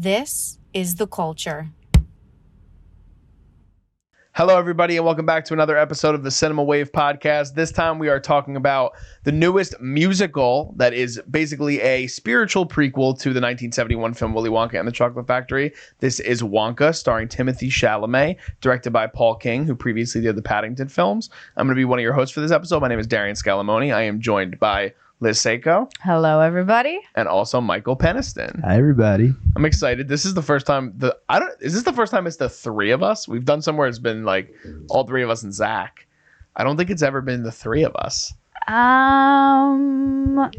This is The Culture. Hello, everybody, and welcome back to another episode of the Cinema Wave podcast. This time we are talking about the newest musical that is basically a spiritual prequel to the 1971 film Willy Wonka and the Chocolate Factory. This is Wonka, starring Timothee Chalamet, directed by Paul King, who previously did the Paddington films. I'm going to be one of your hosts for this episode. My name is Darian. I am joined by Liz Seiko. Hello, everybody. And also Michael Peniston. Hi, everybody. I'm excited. This is the first time is this the first time it's the three of us? We've done somewhere it's been like all three of us and Zach. I don't think it's ever been the three of us. One.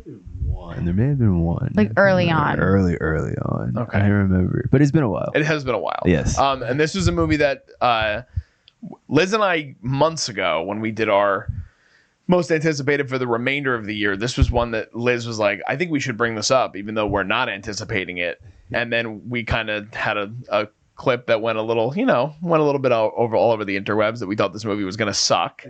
There may have been one. Like early on. Early on. Okay. I remember. But it's been a while. It has been a while. Yes. And this was a movie that Liz and I, months ago, when we did our most anticipated for the remainder of the year, this was one that Liz was like, I think we should bring this up, even though we're not anticipating it. And then we kind of had a clip that went a little bit over all over the interwebs that we thought this movie was going to suck.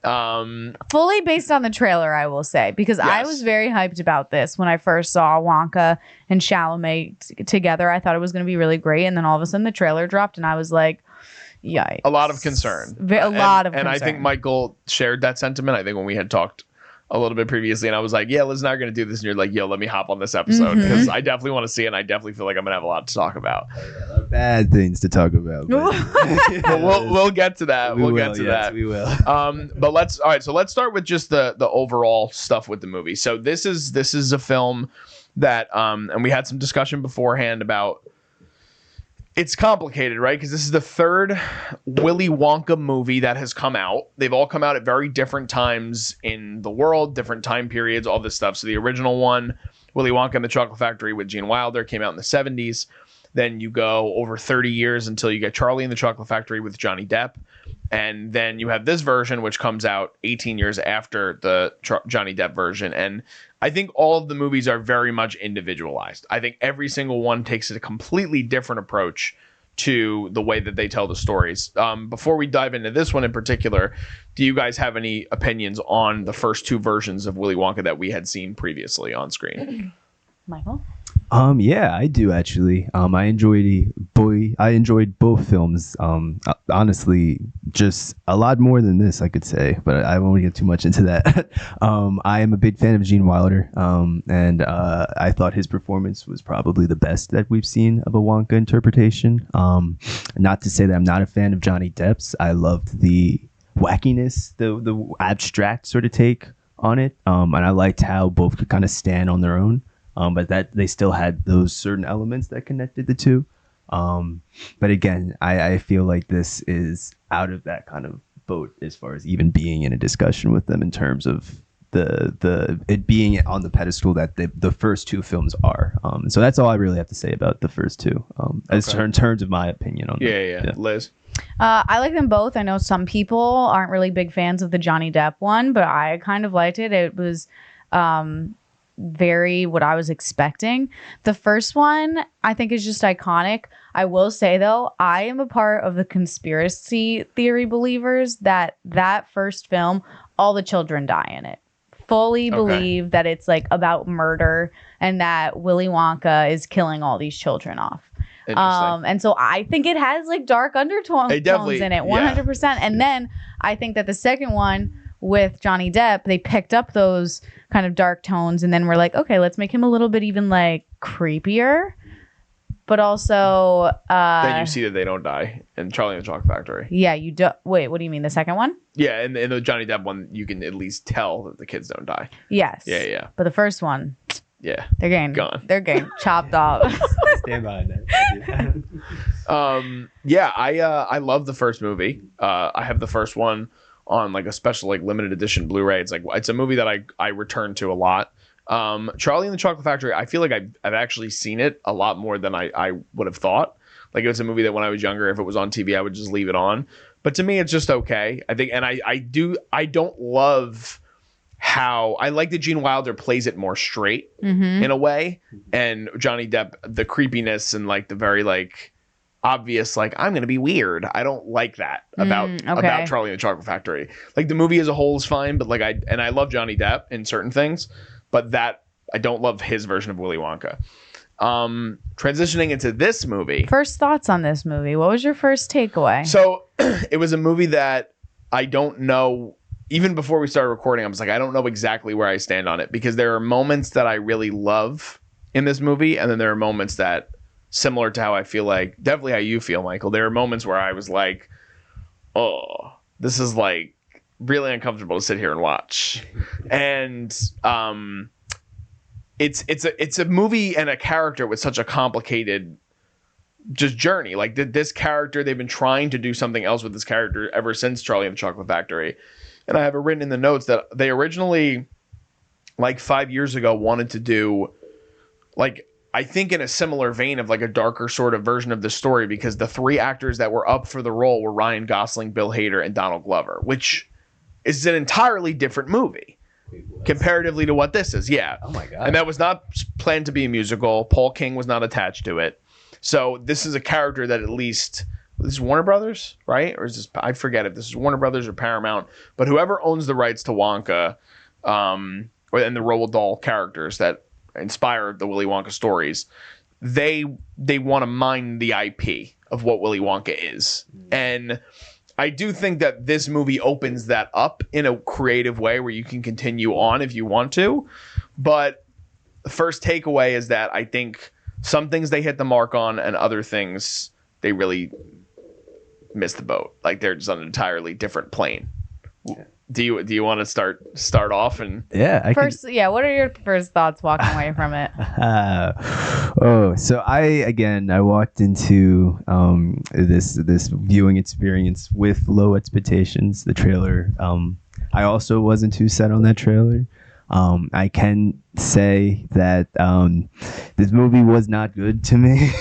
Fully based on the trailer, I will say, because Yes. I was very hyped about this when I first saw Wonka and Chalamet together. I thought it was going to be really great. And then all of a sudden the trailer dropped and I was like, yikes. A lot of concern. A lot of concern. And I think Michael shared that sentiment. I think when we had talked a little bit previously, and I was like, yeah, Liz and I are going to do this. And you're like, yo, let me hop on this episode because I definitely want to see it. And I definitely feel like I'm going to have a lot to talk about. Bad things to talk about. But we'll get to that. We'll get to that. We will. But let's start with just the overall stuff with the movie. So this is a film that and we had some discussion beforehand about. It's complicated, right? Because this is the third Willy Wonka movie that has come out. They've all come out at very different times in the world, different time periods, all this stuff. So the original one, Willy Wonka and the Chocolate Factory with Gene Wilder, came out in the 70s. Then you go over 30 years until you get Charlie and the Chocolate Factory with Johnny Depp. And then you have this version, which comes out 18 years after the Johnny Depp version. And I think all of the movies are very much individualized. I think every single one takes a completely different approach to the way that they tell the stories. Before we dive into this one in particular, do you guys have any opinions on the first two versions of Willy Wonka that we had seen previously on screen? Michael? Yeah, I do actually. I enjoyed both films. Honestly, just a lot more than this, I could say, but I won't get too much into that. I am a big fan of Gene Wilder, and I thought his performance was probably the best that we've seen of a Wonka interpretation. Not to say that I'm not a fan of Johnny Depp's. I loved the wackiness, the abstract sort of take on it, and I liked how both could kind of stand on their own. But that they still had those certain elements that connected the two. But again, I feel like this is out of that kind of boat as far as even being in a discussion with them in terms of the it being on the pedestal that the first two films are. So that's all I really have to say about the first two. As in terms of my opinion on them. Yeah. Liz? I like them both. I know some people aren't really big fans of the Johnny Depp one, but I kind of liked it. It was very what I was expecting. The first one I think is just iconic. I will say though, I am a part of the conspiracy theory believers that first film, all the children die in it. Fully believe that it's like about murder and that Willy Wonka is killing all these children off. And so I think it has like dark undertones in it, 100%. And then I think that the second one with Johnny Depp, they picked up those kind of dark tones and then we're like, okay, let's make him a little bit even like creepier. But also then you see that they don't die in Charlie and the Chocolate Factory. Yeah, you do. Wait, what do you mean? The second one? Yeah, in the Johnny Depp one, you can at least tell that the kids don't die. Yes. Yeah. But the first one, yeah, they're getting gone. They're getting chopped off. Stand by that. I love the first movie. I have the first one on like a special like limited edition Blu-ray. It's a movie that I return to a lot. Charlie and the Chocolate Factory, I feel like I've actually seen it a lot more than I would have thought. Like it was a movie that when I was younger, if it was on TV, I would just leave it on. But to me, it's just okay. I think, and I don't love how I like that Gene Wilder plays it more straight in a way, and Johnny Depp, the creepiness and like the very like obvious, like I'm gonna be weird. I don't like that about Charlie and the Chocolate Factory. Like the movie as a whole is fine, but like I love Johnny Depp in certain things, but that I don't love his version of Willy Wonka. Transitioning into this movie. First thoughts on this movie. What was your first takeaway? So it was a movie that I don't know. Even before we started recording, I was like, I don't know exactly where I stand on it, because there are moments that I really love in this movie, and then there are moments that, similar to how I feel, like definitely how you feel, Michael, there are moments where I was like, oh, this is like really uncomfortable to sit here and watch. And it's a movie and a character with such a complicated just journey. Like this character, they've been trying to do something else with this character ever since Charlie and the Chocolate Factory. And I have it written in the notes that they originally, like 5 years ago, wanted to do, like, I think in a similar vein of like a darker sort of version of the story, because the three actors that were up for the role were Ryan Gosling, Bill Hader, and Donald Glover, which is an entirely different movie comparatively to what this is. Yeah. Oh my God. And that was not planned to be a musical. Paul King was not attached to it. So this is a character that at least... This is Warner Brothers, right? Or is this, I forget if this is Warner Brothers or Paramount, but whoever owns the rights to Wonka, and the Roald Dahl characters that inspire the Willy Wonka stories, they want to mine the IP of what Willy Wonka is. And I do think that this movie opens that up in a creative way where you can continue on if you want to. But the first takeaway is that I think some things they hit the mark on, and other things they really missed the boat. Like they're just on an entirely different plane. Yeah. Do you want to start off and what are your first thoughts walking away from it? So I walked into this viewing experience with low expectations. The trailer, I also wasn't too set on that trailer. I can say that this movie was not good to me.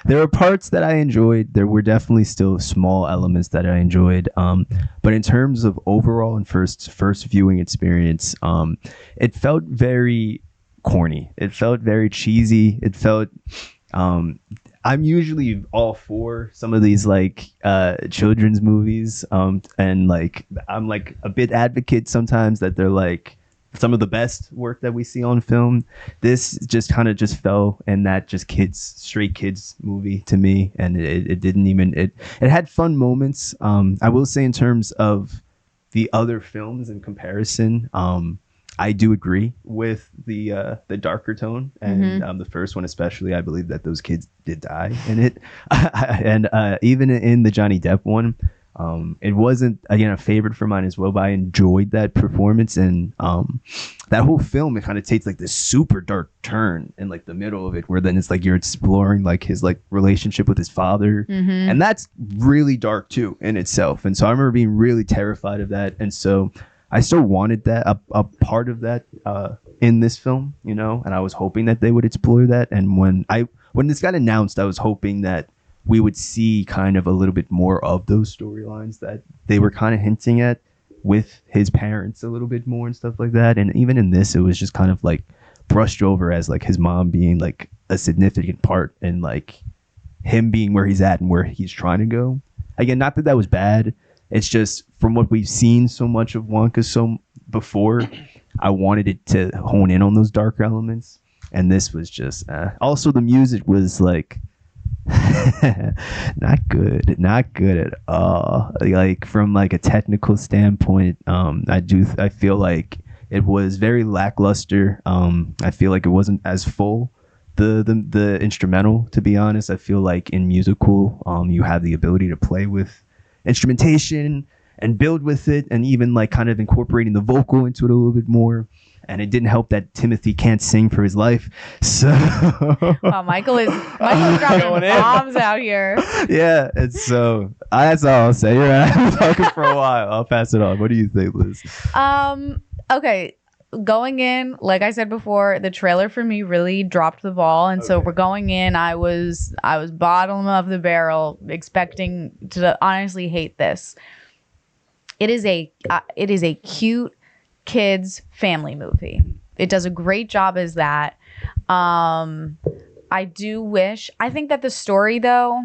There were parts that I enjoyed. There were definitely still small elements that I enjoyed. But in terms of overall and first viewing experience, it felt very corny. It felt very cheesy. It felt I'm usually all for some of these like children's movies, and like I'm like a bit advocate sometimes that they're like some of the best work that we see on film. This just kind of just fell in that just straight kids movie to me, and it didn't even it had fun moments. I will say in terms of the other films in comparison, I do agree with the darker tone, and the first one especially. I believe that those kids did die in it, and even in the Johnny Depp one, it wasn't again a favorite for mine as well. But I enjoyed that performance, and that whole film, it kind of takes like this super dark turn in like the middle of it, where then it's like you're exploring like his like relationship with his father, and that's really dark too in itself. And so I remember being really terrified of that, and so I still wanted that a part of that in this film, you know, and I was hoping that they would explore that. And when this got announced, I was hoping that we would see kind of a little bit more of those storylines that they were kind of hinting at with his parents a little bit more and stuff like that. And even in this, it was just kind of like brushed over as like his mom being like a significant part in like him being where he's at and where he's trying to go. Again, not that that was bad. It's just from what we've seen so much of Wonka before, I wanted it to hone in on those dark elements. And this was just, also the music was like, not good at all. Like from like a technical standpoint, I feel like it was very lackluster. I feel like it wasn't as full. The instrumental, to be honest. I feel like in musical, you have the ability to play with instrumentation and build with it, and even like kind of incorporating the vocal into it a little bit more. And it didn't help that Timothy can't sing for his life. So wow, Michael's dropping bombs out here. Yeah, and so that's all I'll say. You're right. I'm talking for a while. I'll pass it on. What do you think, Liz? Okay. Going in, like I said before, the trailer for me really dropped the ball, and so we're going in. I was bottom of the barrel, expecting to honestly hate this. It is a cute kids family movie. It does a great job as that. I think that the story though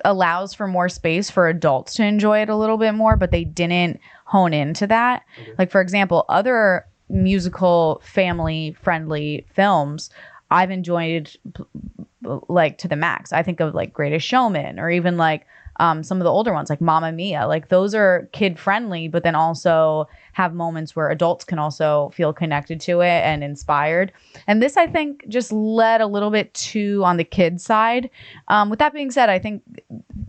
allows for more space for adults to enjoy it a little bit more, but they didn't hone into that. Like for example, other musical family friendly films, I've enjoyed like to the max. I think of like Greatest Showman, or even like some of the older ones like Mamma Mia. Like those are kid friendly, but then also have moments where adults can also feel connected to it and inspired. And this, I think, just led a little bit too on the kid side. With that being said, I think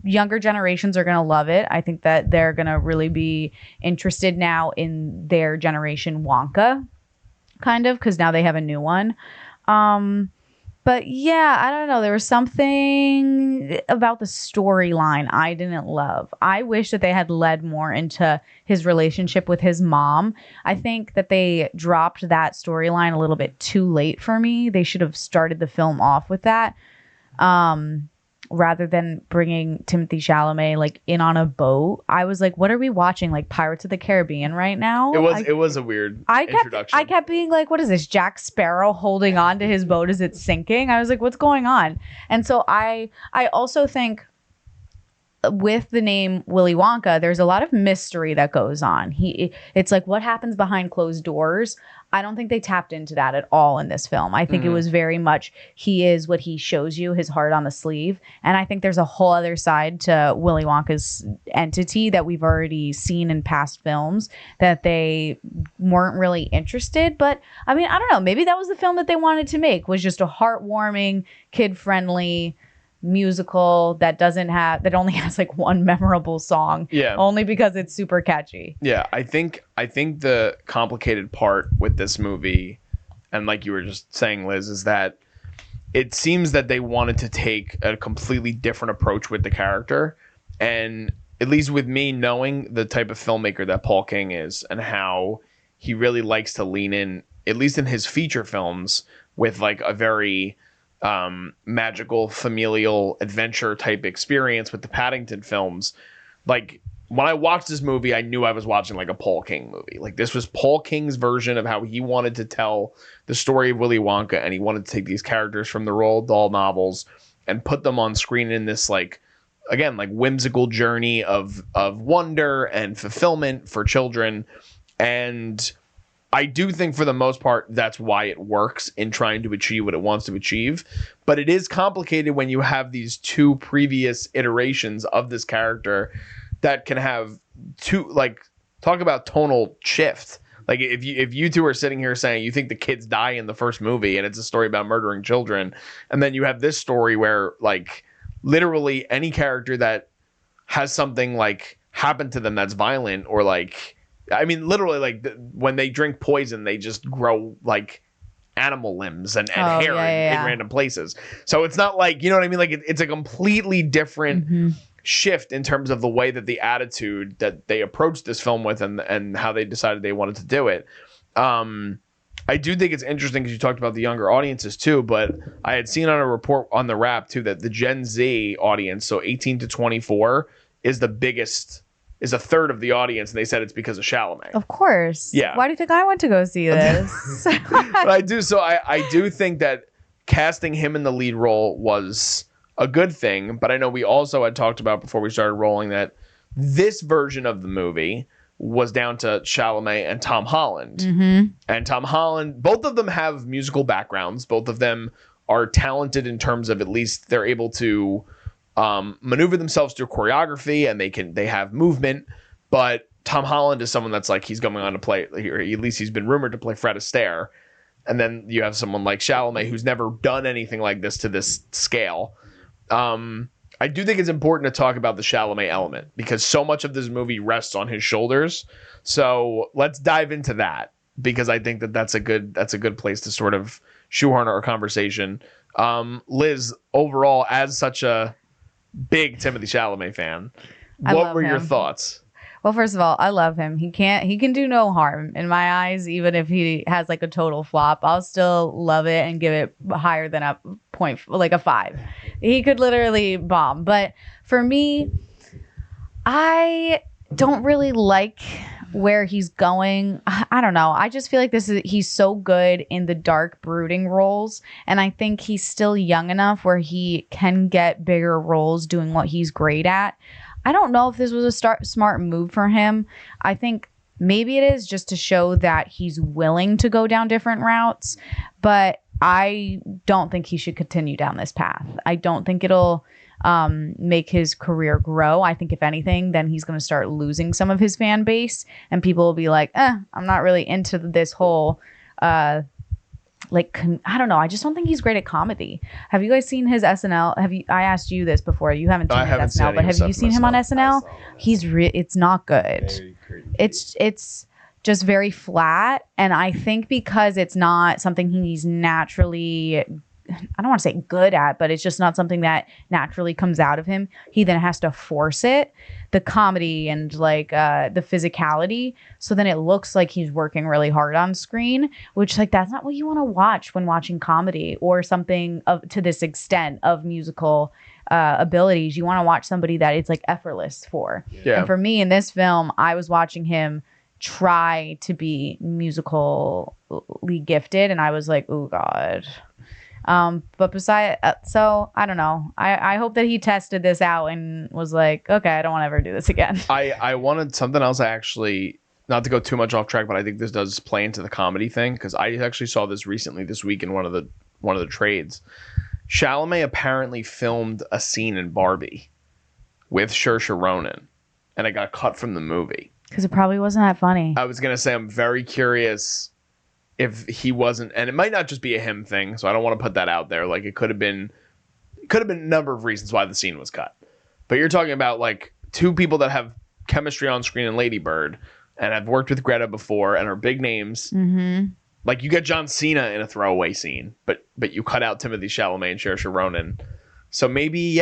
younger generations are going to love it. I think that they're going to really be interested now in their generation Wonka, kind of, because now they have a new one. But yeah, I don't know. There was something about the storyline I didn't love. I wish that they had led more into his relationship with his mom. I think that they dropped that storyline a little bit too late for me. They should have started the film off with that. Rather than bringing Timothee Chalamet like in on a boat. I was like, what are we watching? Like Pirates of the Caribbean right now? It was a weird introduction. I kept being like, what is this? Jack Sparrow holding on to his boat as it's sinking? I was like, what's going on? And so I also think with the name Willy Wonka, there's a lot of mystery that goes on. It's like what happens behind closed doors. I don't think they tapped into that at all in this film. I think it was very much he is what he shows you, his heart on the sleeve. And I think there's a whole other side to Willy Wonka's entity that we've already seen in past films that they weren't really interested. But I mean, I don't know. Maybe that was the film that they wanted to make, was just a heartwarming, kid-friendly musical that only has like one memorable song, only because it's super catchy. I think the complicated part with this movie, and like you were just saying, Liz, is that it seems that they wanted to take a completely different approach with the character. And at least with me, knowing the type of filmmaker that Paul King is and how he really likes to lean in, at least in his feature films, with like a very magical familial adventure type experience with the Paddington films. Like when I watched this movie, I knew I was watching like a Paul King movie. Like this was Paul King's version of how he wanted to tell the story of Willy Wonka, and he wanted to take these characters from the Roald Dahl novels and put them on screen in this like, again, like whimsical journey of wonder and fulfillment for children. And I do think for the most part, that's why it works in trying to achieve what it wants to achieve. But it is complicated when you have these two previous iterations of this character that can have two, like, talk about tonal shift. Like if you two are sitting here saying you think the kids die in the first movie and it's a story about murdering children, and then you have this story where like literally any character that has something like happen to them that's violent, or like, I mean, literally, like when they drink poison, they just grow like animal limbs and hair in random places. So it's not like, you know what I mean? Like it's a completely different shift in terms of the way that the attitude that they approached this film with and how they decided they wanted to do it. I do think it's interesting because you talked about the younger audiences too, but I had seen on a report on the Wrap too that the Gen Z audience, so 18 to 24, is a third of the audience, and they said it's because of Chalamet. Of course. Yeah. Why do you think I went to go see this? But I do. So I do think that casting him in the lead role was a good thing. But I know we also had talked about before we started rolling that this version of the movie was down to Chalamet and Tom Holland. And Tom Holland, both of them have musical backgrounds. Both of them are talented in terms of at least they're able to maneuver themselves through choreography, and they have movement. But Tom Holland is someone that's like, he's going on to play, or at least he's been rumored to play Fred Astaire. And then you have someone like Chalamet who's never done anything like this to this scale. I do think it's important to talk about the Chalamet element because so much of this movie rests on his shoulders. So let's dive into that, because I think that's a good place to sort of shoehorn our conversation. Liz, overall, as such a big Timothee Chalamet fan, what were your thoughts? Well, first of all, I love him. He can do no harm in my eyes. Even if he has like a total flop, I'll still love it and give it higher than a point, like a 5. He could literally bomb. But for me, I don't really like where he's going. I don't know. I just feel like he's so good in the dark brooding roles, and I think he's still young enough where he can get bigger roles doing what he's great at. I don't know if this was a smart move for him. I think maybe it is just to show that he's willing to go down different routes, but I don't think he should continue down this path. I don't think it'll make his career grow. I think if anything, then he's going to start losing some of his fan base, and people will be like, I'm not really into this whole I don't know. I just don't think he's great at comedy. Have you guys seen his SNL? I asked you this before. You haven't seen his SNL, but have you seen him on SNL? It's not good. It's just very flat, and I think because it's not something he's naturally, I don't want to say good at, but it's just not something that naturally comes out of him. He then has to force it, the comedy and the physicality. So then it looks like he's working really hard on screen, which that's not what you want to watch when watching comedy or something to this extent of musical abilities. You want to watch somebody that it's effortless for. Yeah. And for me in this film, I was watching him try to be musically gifted, and I was like, oh God. But beside, so I don't know. I hope that he tested this out and was like, okay, I don't want to ever do this again. I wanted something else. I actually, not to go too much off track, but I think this does play into the comedy thing, because I actually saw this recently this week in one of the trades. Chalamet apparently filmed a scene in Barbie with Saoirse Ronan, and it got cut from the movie because it probably wasn't that funny. I was gonna say, I'm very curious if he wasn't, and it might not just be a him thing, so I don't want to put that out there. It could have been a number of reasons why the scene was cut. But you're talking about two people that have chemistry on screen in Lady Bird and have worked with Greta before and are big names. Mm-hmm. You get John Cena in a throwaway scene, but you cut out Timothée Chalamet and Saoirse Ronan. So maybe,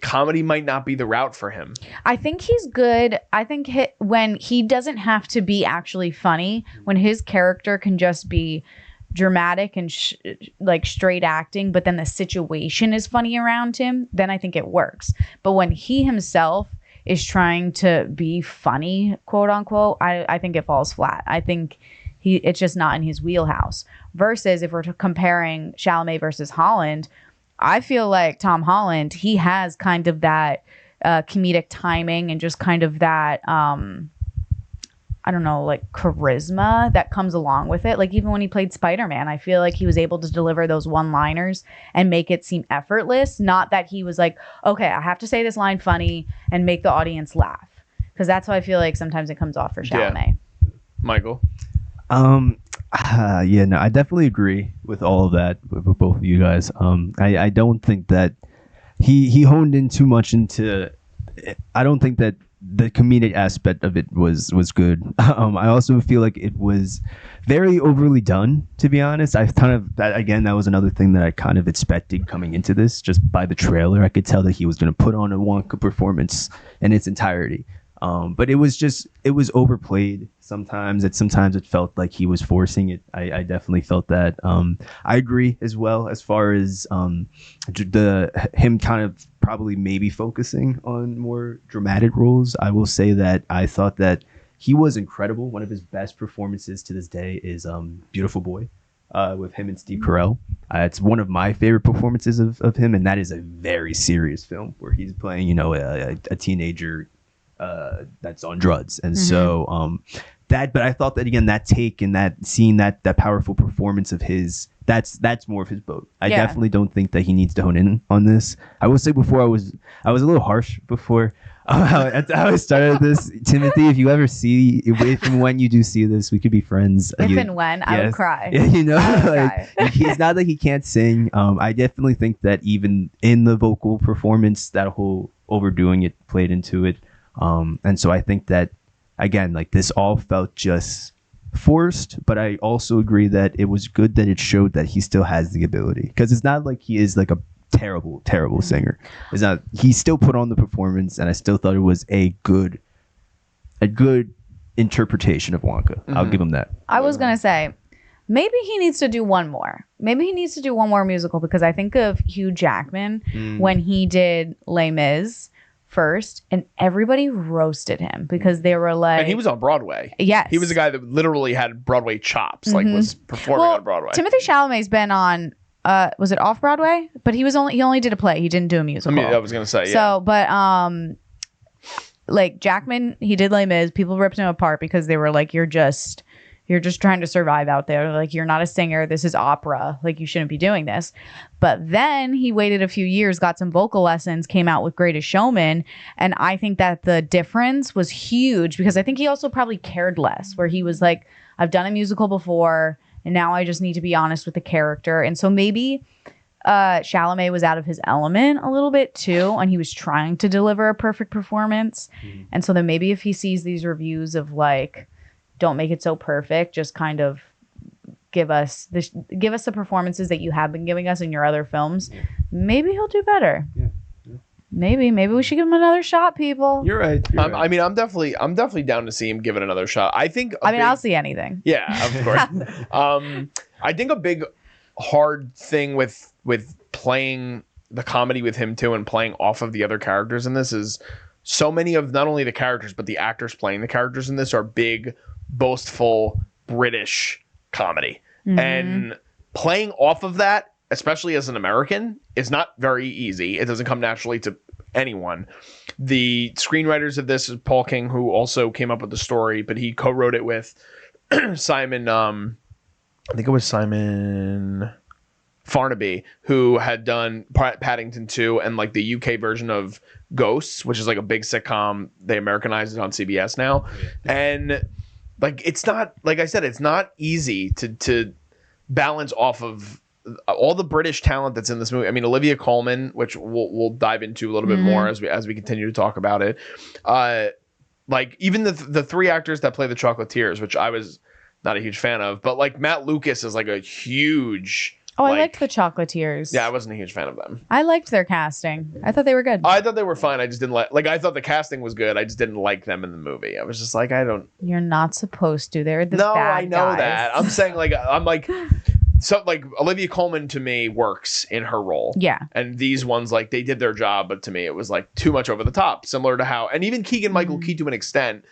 comedy might not be the route for him. I think he's good. I think when he doesn't have to be actually funny, when his character can just be dramatic and straight acting, but then the situation is funny around him, then I think it works. But when he himself is trying to be funny, quote unquote, I think it falls flat. I think it's just not in his wheelhouse. Versus if we're comparing Chalamet versus Holland, I feel like Tom Holland, he has kind of that comedic timing and just kind of that, charisma that comes along with it. Even when he played Spider-Man, I feel like he was able to deliver those one-liners and make it seem effortless. Not that he was like, okay, I have to say this line funny and make the audience laugh. Because that's how I feel like sometimes it comes off for Chalamet. Yeah. Michael? I definitely agree with all of that with both of you guys. I don't think that he honed in too much into. I don't think that the comedic aspect of it was good. I also feel like it was very overly done, to be honest. That was another thing that I kind of expected coming into this. Just by the trailer, I could tell that he was going to put on a Wonka performance in its entirety. But it was overplayed sometimes. Sometimes it felt like he was forcing it. I definitely felt that. I agree as well as far as him kind of probably maybe focusing on more dramatic roles. I will say that I thought that he was incredible. One of his best performances to this day is Beautiful Boy with him and Steve Carell. It's one of my favorite performances of him, and that is a very serious film where he's playing a teenager that's on drugs. And so but I thought that, again, that take and that scene, that powerful performance of his, that's more of his boat. I definitely don't think that he needs to hone in on this. I will say before I was a little harsh before how I started this. Timothy, if you ever see, if and when you do see this, we could be friends. I would cry. It's not that he can't sing. I definitely think that even in the vocal performance, that whole overdoing it played into it. And so I think that, again, this all felt just forced, but I also agree that it was good that it showed that he still has the ability, because it's not like he is a terrible singer. It's not. He still put on the performance, and I still thought it was a good interpretation of Wonka. I'll give him that. I was gonna say, maybe he needs to do one more. Maybe he needs to do one more musical, because I think of Hugh Jackman when he did Les Mis first, and everybody roasted him because they were like, and he was on Broadway. Yes, he was a guy that literally had Broadway chops, was performing on Broadway. Timothée Chalamet's been on was it off Broadway? But he only did a play. He didn't do a musical. I was gonna say, yeah. So, but like Jackman, he did Les Mis. People ripped him apart because they were like, you're just trying to survive out there. Like, you're not a singer. This is opera. Like, you shouldn't be doing this. But then he waited a few years, got some vocal lessons, came out with Greatest Showman. And I think that the difference was huge because I think he also probably cared less, where he was like, I've done a musical before and now I just need to be honest with the character. And so maybe Chalamet was out of his element a little bit too, and he was trying to deliver a perfect performance. And so then maybe if he sees these reviews of like, don't make it so perfect, just kind of give us the performances that you have been giving us in your other films, maybe he'll do better. Maybe we should give him another shot, people. You're right. I mean, I'm definitely down to see him give it another shot. I think I'll see anything. Yeah, of course. I think a big hard thing with playing the comedy with him too, and playing off of the other characters in this, is so many of not only the characters but the actors playing the characters in this are big, boastful British comedy. And playing off of that, especially as an American, is not very easy. It doesn't come naturally to anyone. The screenwriters of this is Paul King, who also came up with the story, but he co-wrote it with Simon, I think it was Simon Farnaby, who had done Paddington 2 and like the UK version of Ghosts, which is like a big sitcom. They Americanized it on CBS now. And like, it's not, like I said, it's not easy to balance off of all the British talent that's in this movie. I mean, Olivia Colman, which we'll dive into a little bit more as we continue to talk about it. Like even the three actors that play the Chocolatiers, which I was not a huge fan of, but like Matt Lucas is like a huge. Oh, I liked the Chocolatiers. Yeah, I wasn't a huge fan of them. I liked their casting. I thought they were good. I thought they were fine. I just didn't like I thought the casting was good. I just didn't like them in the movie. I was just like, I don't. You're not supposed to. They're the No, bad I know guys. that. I'm saying so like Olivia Colman to me works in her role. Yeah. And these ones, like, they did their job, but to me it was like too much over the top. Similar to how, and even Keegan-Michael Key to an extent,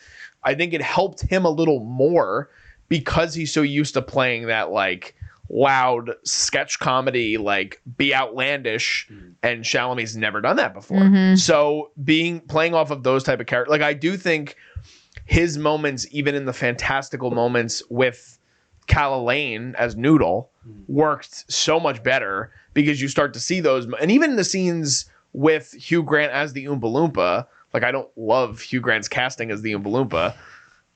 I think it helped him a little more because he's so used to playing that like loud sketch comedy, like be outlandish, and Chalamet's never done that before. So playing off of those type of characters, like I do think his moments, even in the fantastical moments with Calla Lane as Noodle, worked so much better because you start to see those, and even the scenes with Hugh Grant as the Oompa Loompa. Like, I don't love Hugh Grant's casting as the Oompa Loompa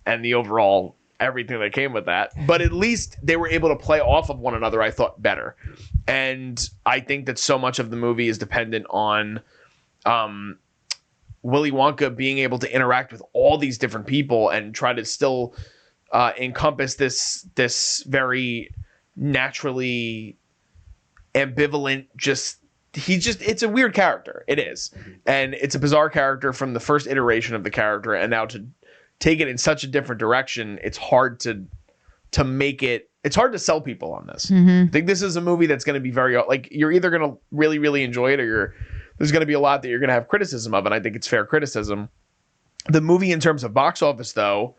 and the overall everything that came with that, but at least they were able to play off of one another, I thought, better. And I think that so much of the movie is dependent on Willy Wonka being able to interact with all these different people and try to still encompass this very naturally ambivalent, it's a weird character. It is. And it's a bizarre character from the first iteration of the character, and now to take it in such a different direction, it's hard to make it, it's hard to sell people on this. I think this is a movie that's going to be very, like, you're either going to really, really enjoy it, or there's going to be a lot that you're going to have criticism of, and I think it's fair criticism. The movie, in terms of box office, though,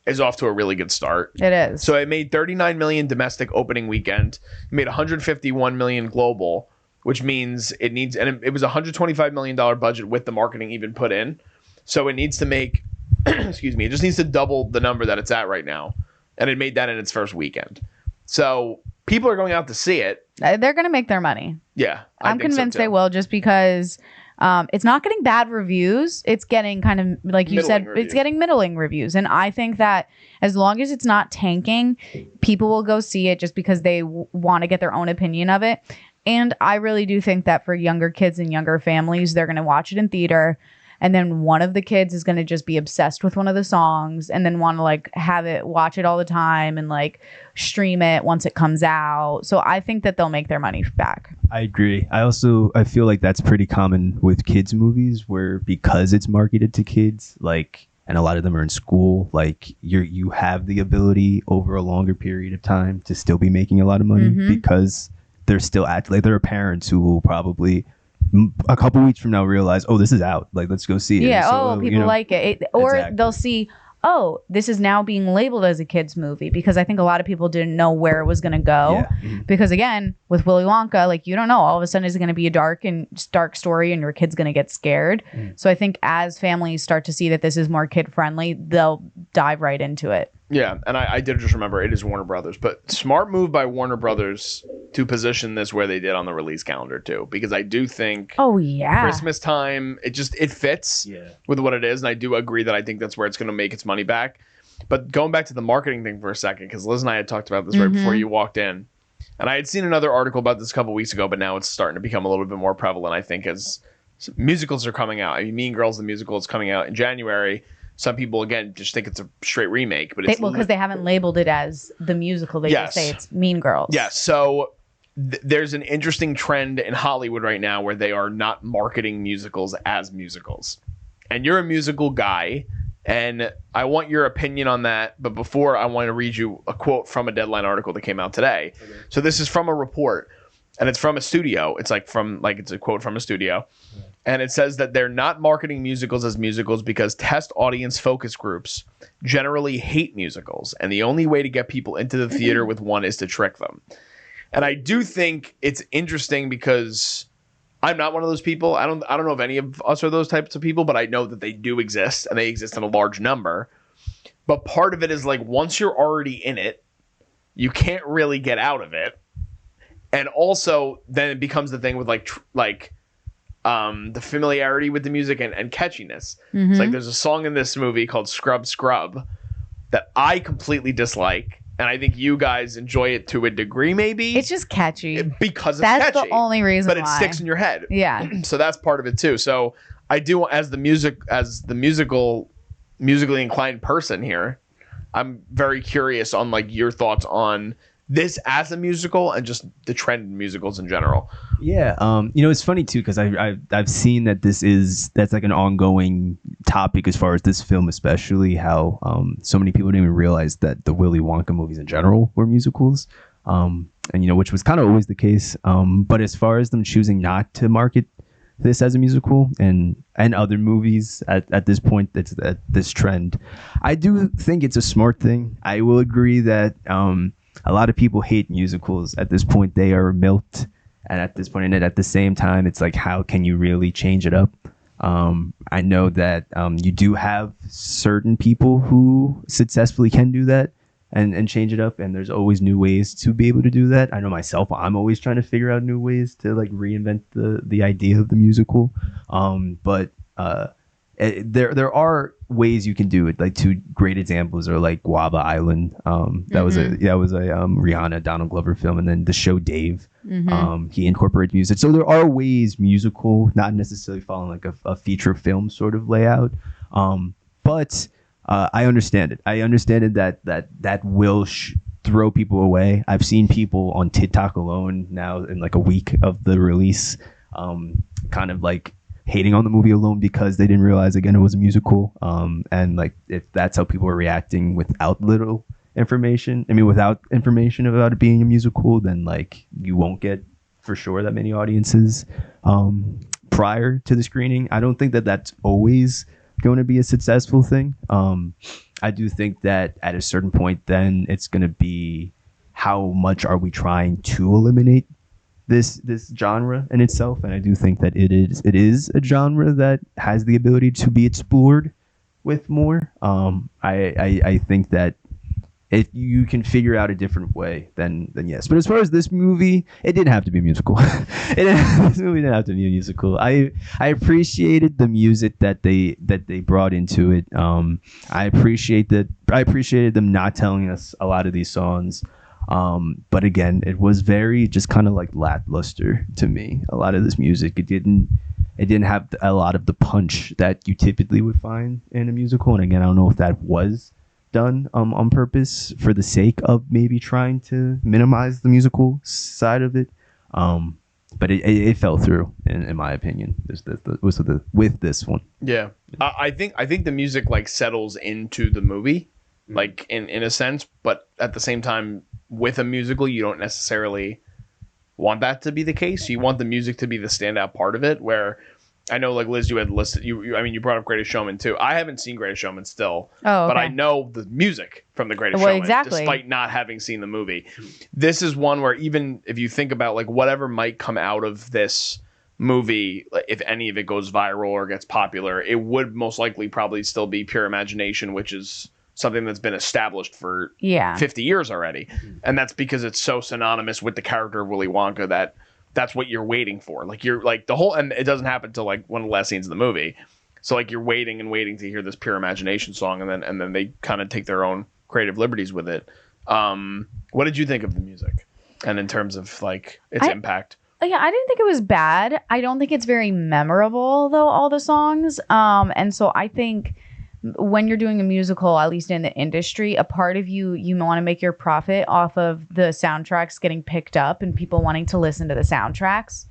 is off to a really good start. It is. So it made 39 million domestic opening weekend. It made 151 million global, which means it needs, and it was a $125 million budget with the marketing even put in. So it needs to make, excuse me, it just needs to double the number that it's at right now. And it made that in its first weekend. So people are going out to see it. They're going to make their money. Yeah. I'm convinced they will, just because it's not getting bad reviews. It's getting kind of, like you said, it's getting middling reviews. And I think that as long as it's not tanking, people will go see it just because they want to get their own opinion of it. And I really do think that for younger kids and younger families, they're going to watch it in theater. And then one of the kids is going to just be obsessed with one of the songs and then want to like watch it all the time and like stream it once it comes out. So I think that they'll make their money back. I agree. I feel like that's pretty common with kids movies, where because it's marketed to kids, like, and a lot of them are in school, like you have the ability over a longer period of time to still be making a lot of money because they're still there are parents who will probably a couple weeks from now realize, oh, this is out, like, let's go see it. Yeah. So, people like it. Or exactly. they'll see, oh, this is now being labeled as a kid's movie, because I think a lot of people didn't know where it was going to go. Yeah. Because again, with Willy Wonka, like, you don't know, all of a sudden is it going to be a dark story and your kid's going to get scared. So I think as families start to see that this is more kid friendly, they'll dive right into it. Yeah, and I did just remember it is Warner Brothers, but smart move by Warner Brothers to position this where they did on the release calendar too, because I do think Christmas time, it fits with what it is, and I do agree that I think that's where it's going to make its money back. But going back to the marketing thing for a second, because Liz and I had talked about this right before you walked in, and I had seen another article about this a couple weeks ago, but now it's starting to become a little bit more prevalent, I think, as musicals are coming out. I mean, Mean Girls, the musical, is coming out in January. Some people, again, just think it's a straight remake, but it's because they haven't labeled it as the musical. They just say it's Mean Girls. Yeah, so there's an interesting trend in Hollywood right now where they are not marketing musicals as musicals. And you're a musical guy, and I want your opinion on that. But before, I want to read you a quote from a Deadline article that came out today. Okay. So this is from a report, and it's from a studio. It's it's a quote from a studio. Yeah. And it says that they're not marketing musicals as musicals because test audience focus groups generally hate musicals. And the only way to get people into the theater with one is to trick them. And I do think it's interesting because I'm not one of those people. I don't know if any of us are those types of people, but I know that they do exist, and they exist in a large number. But part of it is like, once you're already in it, you can't really get out of it. And also then it becomes the thing with the familiarity with the music and catchiness. It's like there's a song in this movie called Scrub Scrub that I completely dislike, and I think you guys enjoy it to a degree. Maybe it's just catchy because it's catchy. That's the only reason but it sticks in your head. Yeah. So that's part of it too. So I do, as the musically inclined person here, I'm very curious on like your thoughts on this as a musical and just the trend in musicals in general. Yeah, it's funny too, because I've seen that that's like an ongoing topic as far as this film, especially how so many people didn't even realize that the Willy Wonka movies in general were musicals, and which was kind of always the case. But as far as them choosing not to market this as a musical and other movies at this point, that's this trend, I do think it's a smart thing. I will agree that a lot of people hate musicals at this point. They are milked. And at this point, and at the same time, it's like, how can you really change it up? I know that you do have certain people who successfully can do that and change it up. And there's always new ways to be able to do that. I know myself, I'm always trying to figure out new ways to like reinvent the idea of the musical. But there are ways you can do it. Like two great examples are like Guava Island. That was a Rihanna Donald Glover film, and then the show Dave. He incorporates music. So there are ways musical, not necessarily following like a feature film sort of layout. But I understand it. I understand it that will throw people away. I've seen people on TikTok alone now in like a week of the release, kind of like hating on the movie alone because they didn't realize, again, it was a musical. And like, if that's how people are reacting without information about it being a musical, then like you won't get for sure that many audiences prior to the screening. I don't think that that's always going to be a successful thing. I do think that at a certain point, then it's going to be how much are we trying to eliminate this genre in itself. And I do think that it is a genre that has the ability to be explored with more. I think that if you can figure out a different way, then yes. But as far as this movie, it didn't have to be a musical. This movie didn't have to be a musical. I appreciated the music that they brought into it. I appreciated them not telling us a lot of these songs. But again, it was very just kind of like lackluster to me. A lot of this music, it didn't have a lot of the punch that you typically would find in a musical. And again, I don't know if that was done on purpose for the sake of maybe trying to minimize the musical side of it. But it fell through in my opinion. With this one. Yeah, I think the music like settles into the movie, like in a sense, but at the same time, with a musical, you don't necessarily want that to be the case. You want the music to be the standout part of it, where I know, like Liz, you had listed I mean, you brought up Greatest Showman too. I haven't seen Greatest Showman still, Oh, but okay. I know the music from the Greatest Well, Showman, exactly. despite not having seen the movie. This is one where even if you think about like whatever might come out of this movie, like, if any of it goes viral or gets popular, it would most likely probably still be pure imagination, which is something that's been established for 50 years already. And that's because it's so synonymous with the character of Willy Wonka that that's what you're waiting for. Like you're like the whole, and it doesn't happen till like one of the last scenes of the movie. So like you're waiting and waiting to hear this pure imagination song, and then they kind of take their own creative liberties with it. What did you think of the music, and in terms of like its impact? Yeah, I didn't think it was bad. I don't think it's very memorable though, all the songs. And so I think when you're doing a musical, at least in the industry, a part of you want to make your profit off of the soundtracks getting picked up and people wanting to listen to the soundtracks.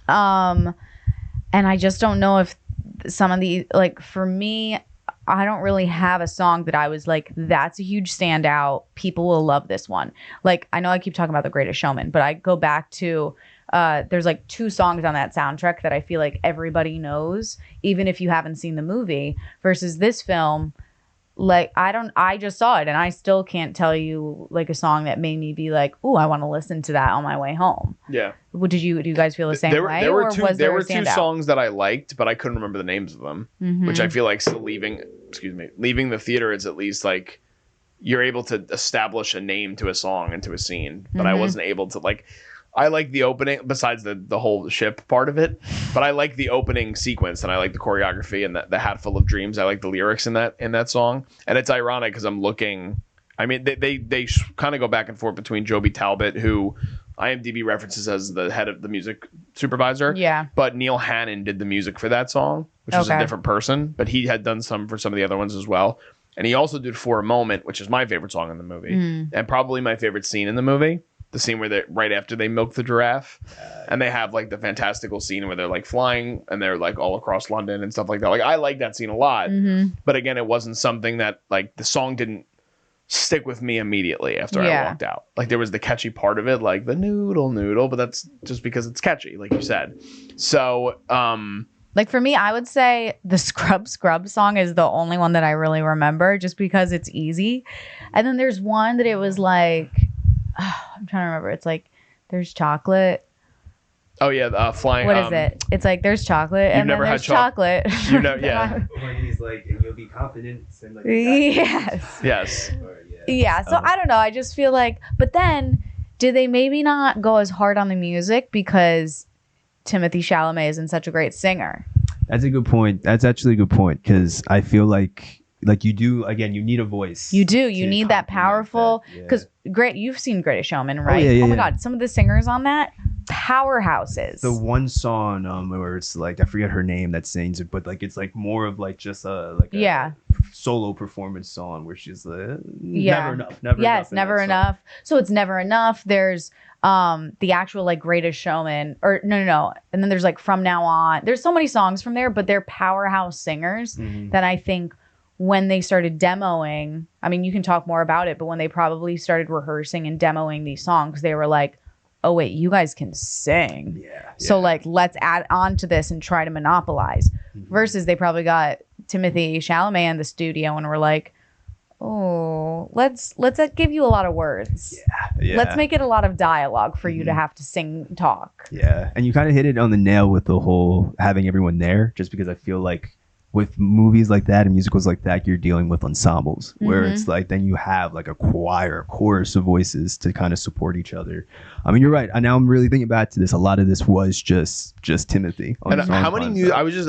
And I just don't know if some of the, like, for me, I don't really have a song that I was like, that's a huge standout. People will love this one. Like, I know I keep talking about The Greatest Showman, but I go back to there's like 2 songs on that soundtrack that I feel like everybody knows, even if you haven't seen the movie, versus this film. Like, I just saw it and I still can't tell you like a song that made me be like, "Ooh, I want to listen to that on my way home." Yeah. Do you guys feel the same way? There were a two songs that I liked, but I couldn't remember the names of them, which I feel like still leaving the theater is at least like you're able to establish a name to a song and to a scene, but I wasn't able to like. I like the opening, besides the whole ship part of it, but I like the opening sequence and I like the choreography and the Hat Full of Dreams. I like the lyrics in that song, and it's ironic because I'm looking. I mean, they kind of go back and forth between Joby Talbot, who IMDb references as the head of the music supervisor. Yeah. But Neil Hannon did the music for that song, which was a different person, but he had done some for some of the other ones as well. And he also did For a Moment, which is my favorite song in the movie and probably my favorite scene in the movie. The scene where they right after they milk the giraffe, and they have like the fantastical scene where they're like flying and they're like all across London and stuff like that. Like I like that scene a lot, but again, it wasn't something that like the song didn't stick with me immediately after I walked out. Like there was the catchy part of it, like the noodle, but that's just because it's catchy, like you said. So, like for me, I would say the Scrub song is the only one that I really remember, just because it's easy. And then there's one that it was like. I'm trying to remember. It's like there's chocolate. Oh yeah, flying. What is it? It's like there's chocolate and then there's chocolate. You know, yeah. When he's like, and you'll be confident. And like, Yes. Or, Yeah. So I don't know. I just feel like, but then did they maybe not go as hard on the music because Timothee Chalamet isn't such a great singer? That's a good point. That's actually a good point, because I feel like you do, again, you need a voice. You do. You need that powerful, because great. You've seen Greatest Showman, right? Oh my God. Some of the singers on that, powerhouses. The one song where it's like, I forget her name that sings it, but like it's like more of like just a solo performance song where she's like, never enough. Never enough. So it's Never Enough. There's the actual like Greatest Showman, or no. And then there's like From Now On. There's so many songs from there, but they're powerhouse singers that I think when they started demoing, I mean, you can talk more about it, but when they probably started rehearsing and demoing these songs, they were like, oh wait, you guys can sing. So like, let's add on to this and try to monopolize. Versus they probably got Timothee Chalamet in the studio and were like, oh, let's give you a lot of words. Let's make it a lot of dialogue for you to have to sing, talk. Yeah. And you kind of hit it on the nail with the whole having everyone there, just because I feel like with movies like that and musicals like that, you're dealing with ensembles where it's like, then you have like a choir, a chorus of voices to kind of support each other. I mean, you're right. Now I'm really thinking back to this. A lot of this was just Timothy. And how many,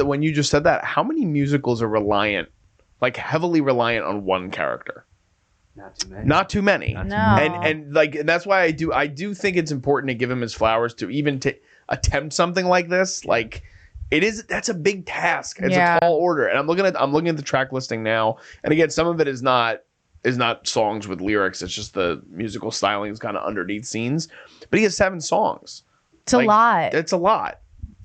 when you just said that, how many musicals are heavily reliant on one character? Not too many. No. And like, that's why I do think it's important to give him his flowers to even attempt something like this. Like, that's a big task. It's a tall order. And I'm looking at the track listing now. And again, some of it is not songs with lyrics. It's just the musical styling is kind of underneath scenes. But he has 7 songs. It's a lot. It's a lot.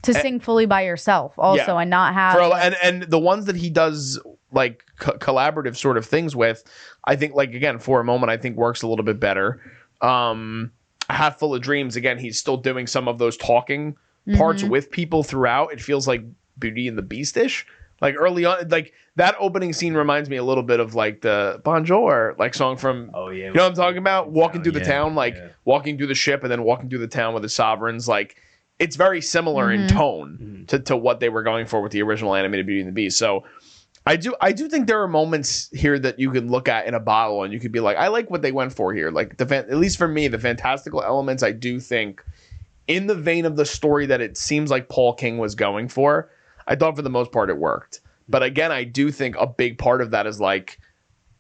To sing fully by yourself also and not have... And the ones that he does like collaborative sort of things with, I think, like, again, For a Moment, I think works a little bit better. Hat Full of Dreams, again, he's still doing some of those talking parts with people throughout. It feels like Beauty and the Beast-ish. Like early on, like that opening scene reminds me a little bit of like the Bonjour like song from. Oh yeah, you know what I'm talking about? Walking through the yeah, town, like walking through the ship and then walking through the town with the sovereigns. Like it's very similar in tone to what they were going for with the original animated Beauty and the Beast. So I do think there are moments here that you can look at in a bottle and you could be like, I like what they went for here. Like at least for me, the fantastical elements, I do think in the vein of the story that it seems like Paul King was going for. I thought for the most part it worked. But again, I do think a big part of that is like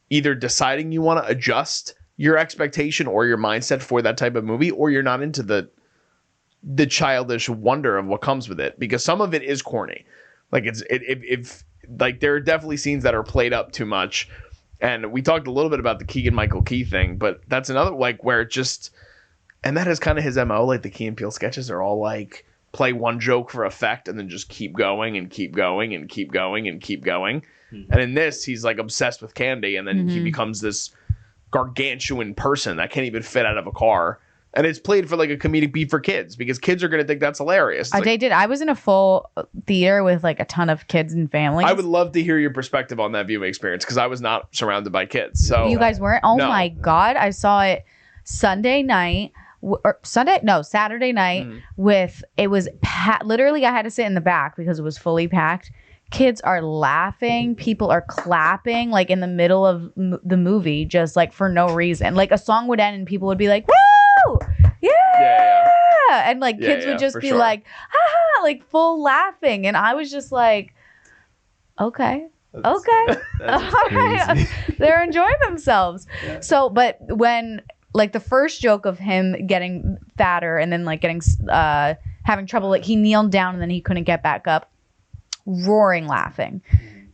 either deciding you want to adjust your expectation or your mindset for that type of movie, or you're not into the childish wonder of what comes with it, because some of it is corny. Like if like there are definitely scenes that are played up too much. And we talked a little bit about the Keegan-Michael Key thing, but that's another like where it just, and that is kind of his MO. Like the Key and Peele sketches are all like play one joke for effect and then just keep going and keep going and keep going and keep going. And in this, he's like obsessed with candy, and then he becomes this gargantuan person that can't even fit out of a car. And it's played for like a comedic beat for kids because kids are going to think that's hilarious. They did. I was in a full theater with like a ton of kids and families. I would love to hear your perspective on that viewing experience because I was not surrounded by kids. So you guys weren't? Oh no. My God. I saw it Saturday night with, it was literally I had to sit in the back because it was fully packed. Kids are laughing, people are clapping like in the middle of the movie, just like for no reason. Like a song would end and people would be like, woo, yeah. And like kids would just be like, ha, like full laughing, and I was just like, okay. All right. They're enjoying themselves. So but when like the first joke of him getting fatter and then like getting having trouble, like he kneeled down and then he couldn't get back up, roaring laughing.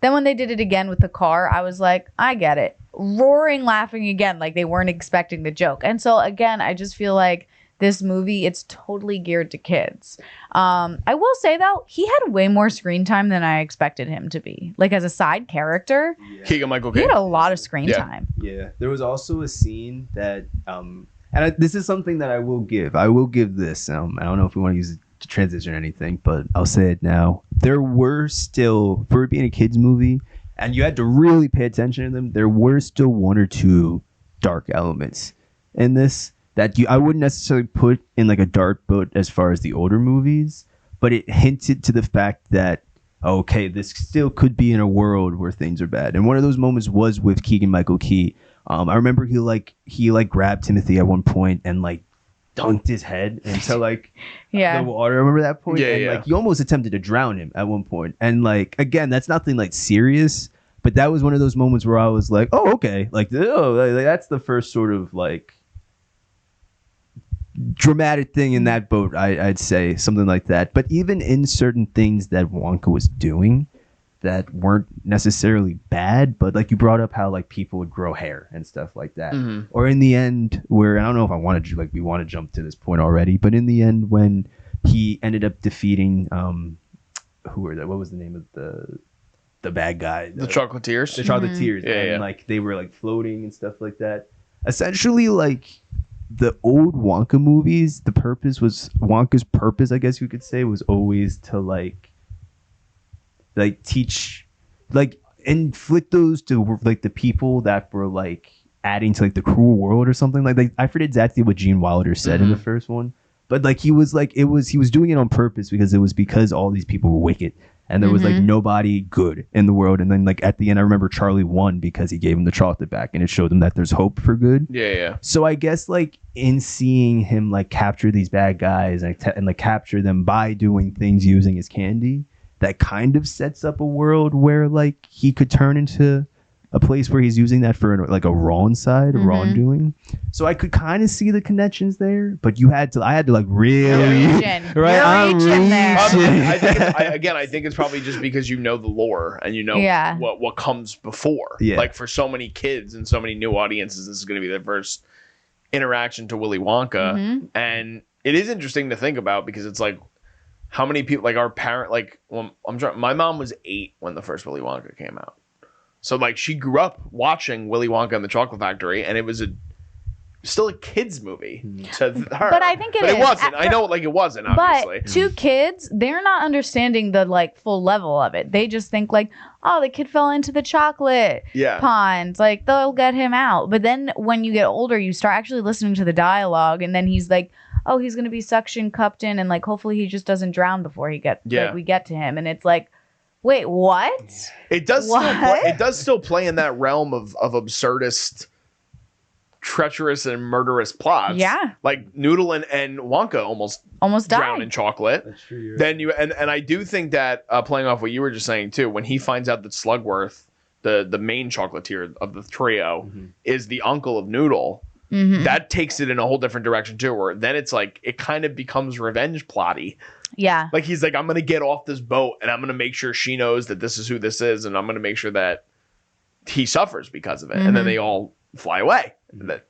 Then when they did it again with the car, I was like, I get it, roaring laughing again, like they weren't expecting the joke. And so again, I just feel like this movie, it's totally geared to kids. I will say though, he had way more screen time than I expected him to be. Like as a side character, Keegan-Michael Key. He had a lot of screen time. Yeah, there was also a scene that, this is something that I will give. I will give this. I don't know if we want to use it to transition or anything, but I'll say it now. There were still, for it being a kids movie, and you had to really pay attention to them, there were still one or two dark elements in this that I wouldn't necessarily put in like a dark boat as far as the older movies, but it hinted to the fact that, okay, this still could be in a world where things are bad. And one of those moments was with Keegan-Michael Key. I remember he grabbed Timothy at one point and like dunked his head into like the water. Remember that point? Like he almost attempted to drown him at one point. And like again, that's nothing like serious, but that was one of those moments where I was like, oh, okay, like that's the first sort of like dramatic thing in that boat, I'd say, something like that. But even in certain things that Wonka was doing that weren't necessarily bad, but like you brought up how like people would grow hair and stuff like that, or in the end where I don't know if I wanted to like we want to jump to this point already, but in the end when he ended up defeating what was the name of the bad guy, the Chocolatiers, and like they were like floating and stuff like that. Essentially, like the old Wonka movies, Wonka's purpose, I guess you could say, was always to like teach, like inflict those to like the people that were like adding to like the cruel world or something like that. I forget exactly what Gene Wilder said in the first one, but like he was doing it on purpose because all these people were wicked and there was like nobody good in the world. And then like at the end, I remember Charlie won because he gave him the chocolate back and it showed him that there's hope for good. So I guess like in seeing him like capture these bad guys and like capture them by doing things using his candy, that kind of sets up a world where like he could turn into a place where he's using that for like a wrong side, wrongdoing. So I could kind of see the connections there, but I had to like really right. I'm reaching there. I think it's probably just because you know the lore and you know what comes before. Like for so many kids and so many new audiences, this is going to be their first interaction to Willy Wonka, and it is interesting to think about because it's like how many people like our parent like my mom was 8 when the first Willy Wonka came out. So like she grew up watching Willy Wonka and the Chocolate Factory, and it was still a kids movie to her. But I think it But is. it wasn't. I know, like it wasn't. Obviously, But to kids, they're not understanding the like full level of it. They just think like, oh, the kid fell into the chocolate yeah. pond. Like they'll get him out. But then when you get older, you start actually listening to the dialogue, and then he's like, oh, he's gonna be suction cupped in, and like hopefully he just doesn't drown before we get to him. And it's like, wait, what? It does. What? It does still play in that realm of absurdist, treacherous and murderous plots. Yeah. Like Noodle and Wonka almost drown died. in chocolate. That's true. Then you and I do think that playing off what you were just saying too, when he finds out that Slugworth, the main chocolatier of the trio, is the uncle of Noodle, that takes it in a whole different direction too. Where then it's like it kind of becomes revenge plotty. Yeah. Like he's like, I'm gonna get off this boat and I'm gonna make sure she knows that this is who this is, and I'm gonna make sure that he suffers because of it. And then they all fly away. That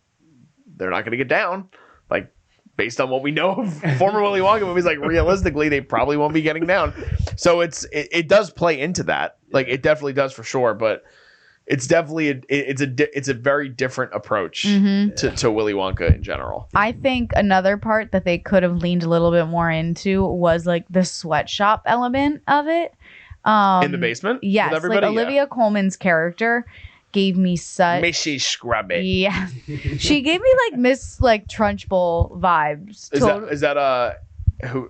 they're not gonna get down. Like based on what we know of former Willy Wonka movies, like realistically, they probably won't be getting down. So it does play into that. Like it definitely does for sure. But it's definitely it's a very different approach to Willy Wonka in general. I think another part that they could have leaned a little bit more into was like the sweatshop element of it. In the basement? Yes. With Like everybody? Olivia Colman's character gave me such Mrs. Scrubbit. Yeah. She gave me like Miss like Trunchbull vibes. Is that who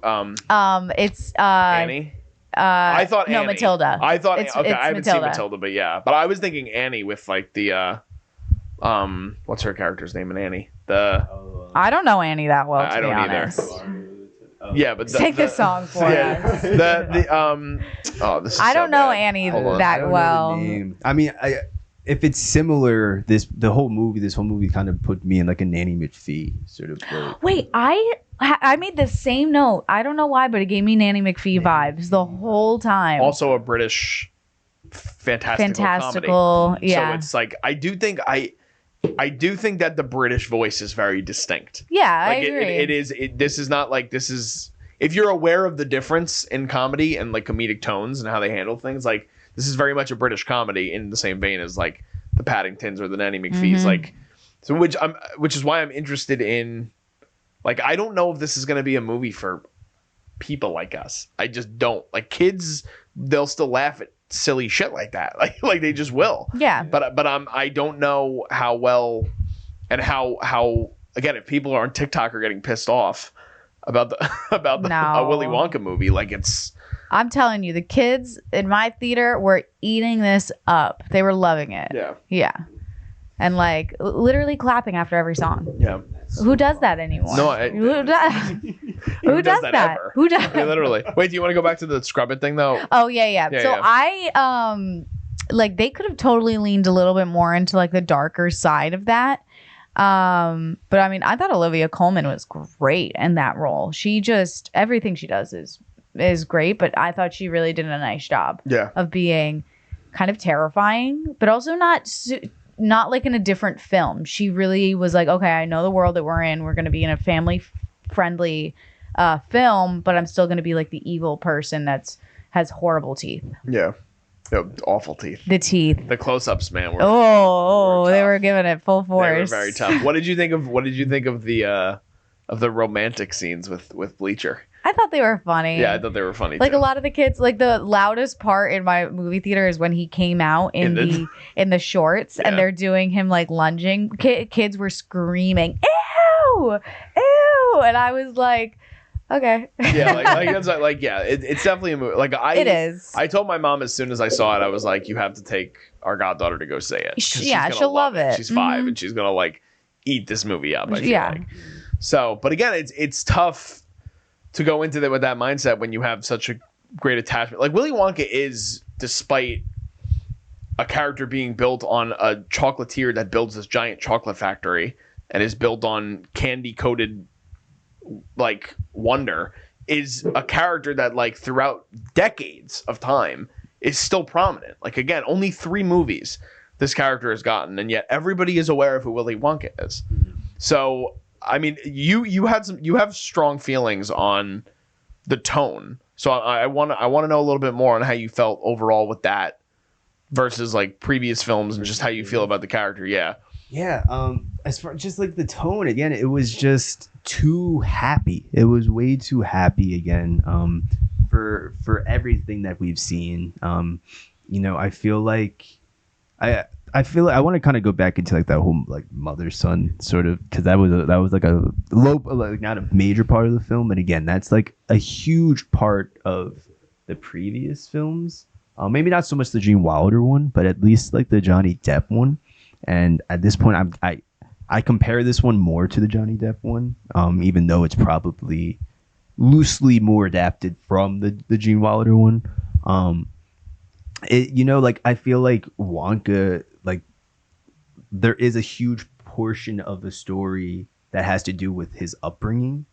It's Annie? I thought no, Annie. Matilda. I thought It's okay, I haven't seen Matilda. Matilda, but yeah. But I was thinking Annie with like the what's her character's name in Annie? I don't know Annie that well, to I be don't either. honest. Yeah, but Take the song for us. This is I so don't know bad. Annie Hold on. I that don't know the well. name. I mean, if it's similar, this whole movie kind of put me in like a Nanny McPhee sort of. Like, Wait, I made the same note. I don't know why, but it gave me Nanny McPhee vibes the whole time. Also a British fantastical, comedy. yeah. So it's like I do think that the British voice is very distinct. Yeah, Like I agree. this is not like this is if you're aware of the difference in comedy and like comedic tones and how they handle things, like this is very much a British comedy in the same vein as like the Paddingtons or the Nanny McPhees. Like so which is why I'm interested in like I don't know if this is gonna be a movie for people like us. I just don't. Like kids, they'll still laugh at silly shit like that. Like they just will. Yeah. But I don't know how well and how again if people on TikTok are getting pissed off about the a Willy Wonka movie, like it's I'm telling you, the kids in my theater were eating this up. They were loving it. Yeah. And like literally clapping after every song. Yeah. Who does that anymore? No, who does that? ever? Who does? Literally. Wait, do you want to go back to the scrub it thing though? Oh yeah. So yeah. I like they could have totally leaned a little bit more into like the darker side of that. But I mean, I thought Olivia Colman was great in that role. She just everything she does is great, but I thought she really did a nice job of being kind of terrifying, but also not like in a different film. She really was like, okay, I know the world that we're in. We're going to be in a family friendly film, but I'm still going to be like the evil person has horrible teeth. Yeah. Awful teeth. The teeth. The close-ups, man. They were giving it full force. They were very tough. What did you think of the romantic scenes with Bleacher? I thought they were funny. Yeah, I thought they were funny like too. a lot of the kids, like the loudest part in my movie theater is when he came out in the shorts and they're doing him like lunging. Kids were screaming, "Ew, ew!" And I was like, okay. Yeah, it's definitely a movie. Like it is. I told my mom as soon as I saw it, I was like, you have to take our goddaughter to go say it. Yeah, she'll love it. She's 5 and she's gonna like eat this movie up. I feel like. So, but again, it's tough to go into that with that mindset when you have such a great attachment. Like Willy Wonka is, despite a character being built on a chocolatier that builds this giant chocolate factory and is built on candy coated like wonder, is a character that like throughout decades of time is still prominent. Like again, only 3 movies this character has gotten, and yet everybody is aware of who Willy Wonka is. So I mean, you have strong feelings on the tone. So I want to know a little bit more on how you felt overall with that versus like previous films and just how you feel about the character. Yeah. Yeah. as far just like the tone again, it was just too happy. It was way too happy again. For everything that we've seen. I feel like I feel like I want to kind of go back into like that whole like mother son sort of, because that was like a low, like not a major part of the film, and again that's like a huge part of the previous films. Maybe not so much the Gene Wilder one, but at least like the Johnny Depp one. And at this point, I compare this one more to the Johnny Depp one, even though it's probably loosely more adapted from the Gene Wilder one. Like I feel like Wonka, like there is a huge portion of the story that has to do with his upbringing,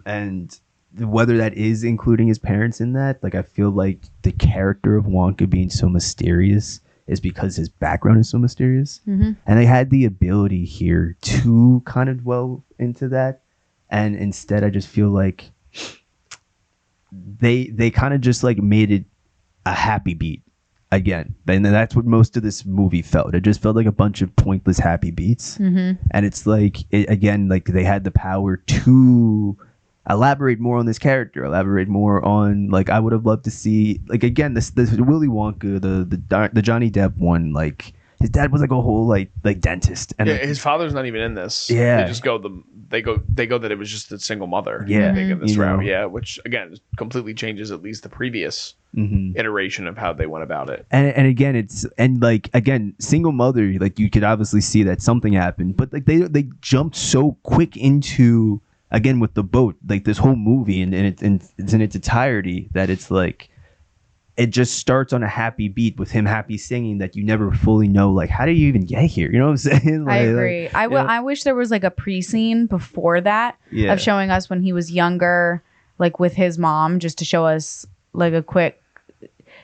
and whether that is including his parents in that, like I feel like the character of Wonka being so mysterious is because his background is so mysterious. And they had the ability here to kind of dwell into that, and instead I just feel like they kind of just like made it a happy beat again, and that's what most of this movie felt. It just felt like a bunch of pointless happy beats. And it's like again, like they had the power to elaborate more on this character, elaborate more on, like I would have loved to see, like again, this Willy Wonka, the Johnny Depp one, like his dad was like a whole like dentist, and his father's not even in this. Yeah, they just go that it was just a single mother. Yeah, in this route. Yeah, which again completely changes at least the previous iteration of how they went about it. And again, like again, single mother, like you could obviously see that something happened, but like they jumped so quick into, again with the boat, like this whole movie and it's in its entirety, that it's like it just starts on a happy beat with him happy singing that you never fully know, like how do you even get here? You know what I'm saying? Like, I agree. I wish there was like a pre-scene before that of showing us when he was younger, like with his mom, just to show us like a quick,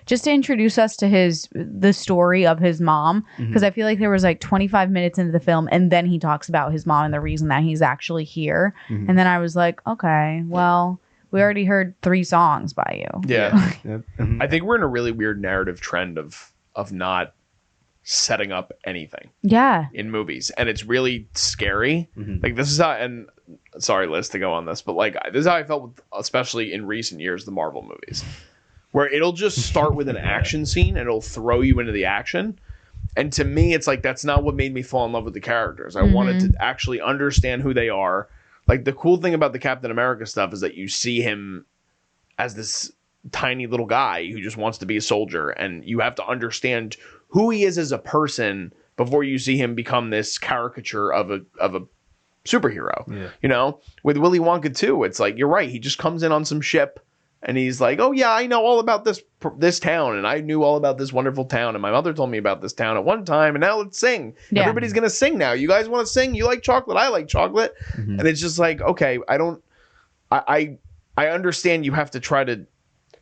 just to introduce us to the story of his mom, because I feel like there was like 25 minutes into the film and then he talks about his mom and the reason that he's actually here. And then I was like, okay, well, we already heard 3 songs by you. Yeah. I think we're in a really weird narrative trend of not setting up anything in movies, and it's really scary. Like this is how, and sorry Liz to go on this, but like this is how I felt with, especially in recent years, the Marvel movies, where it'll just start with an action scene and it'll throw you into the action. And to me, it's like, that's not what made me fall in love with the characters. I wanted to actually understand who they are. Like the cool thing about the Captain America stuff is that you see him as this tiny little guy who just wants to be a soldier, and you have to understand who he is as a person before you see him become this caricature of a superhero. You know, with Willy Wonka too, it's like, you're right, he just comes in on some ship and he's like, oh yeah, I know all about this town, and I knew all about this wonderful town, and my mother told me about this town at one time, and now let's sing. Everybody's gonna sing now. You guys want to sing? You like chocolate? I like chocolate. And it's just like, okay, I understand you have to try to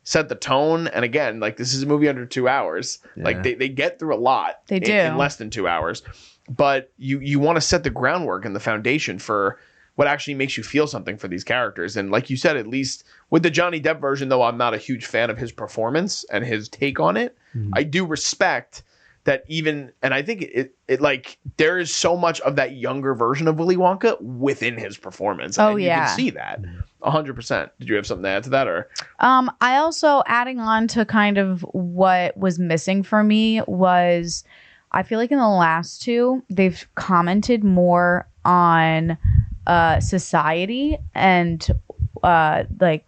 set the tone, and again, like this is a movie under 2 hours. Like they get through a lot. They do in less than 2 hours, but you want to set the groundwork and the foundation for what actually makes you feel something for these characters. And like you said, at least with the Johnny Depp version, though I'm not a huge fan of his performance and his take on it, I do respect that even, and I think it like there is so much of that younger version of Willy Wonka within his performance. You can see that 100%. Did you have something to add to that, or? I also, adding on to kind of what was missing for me, was I feel like in the last 2, they've commented more on society and like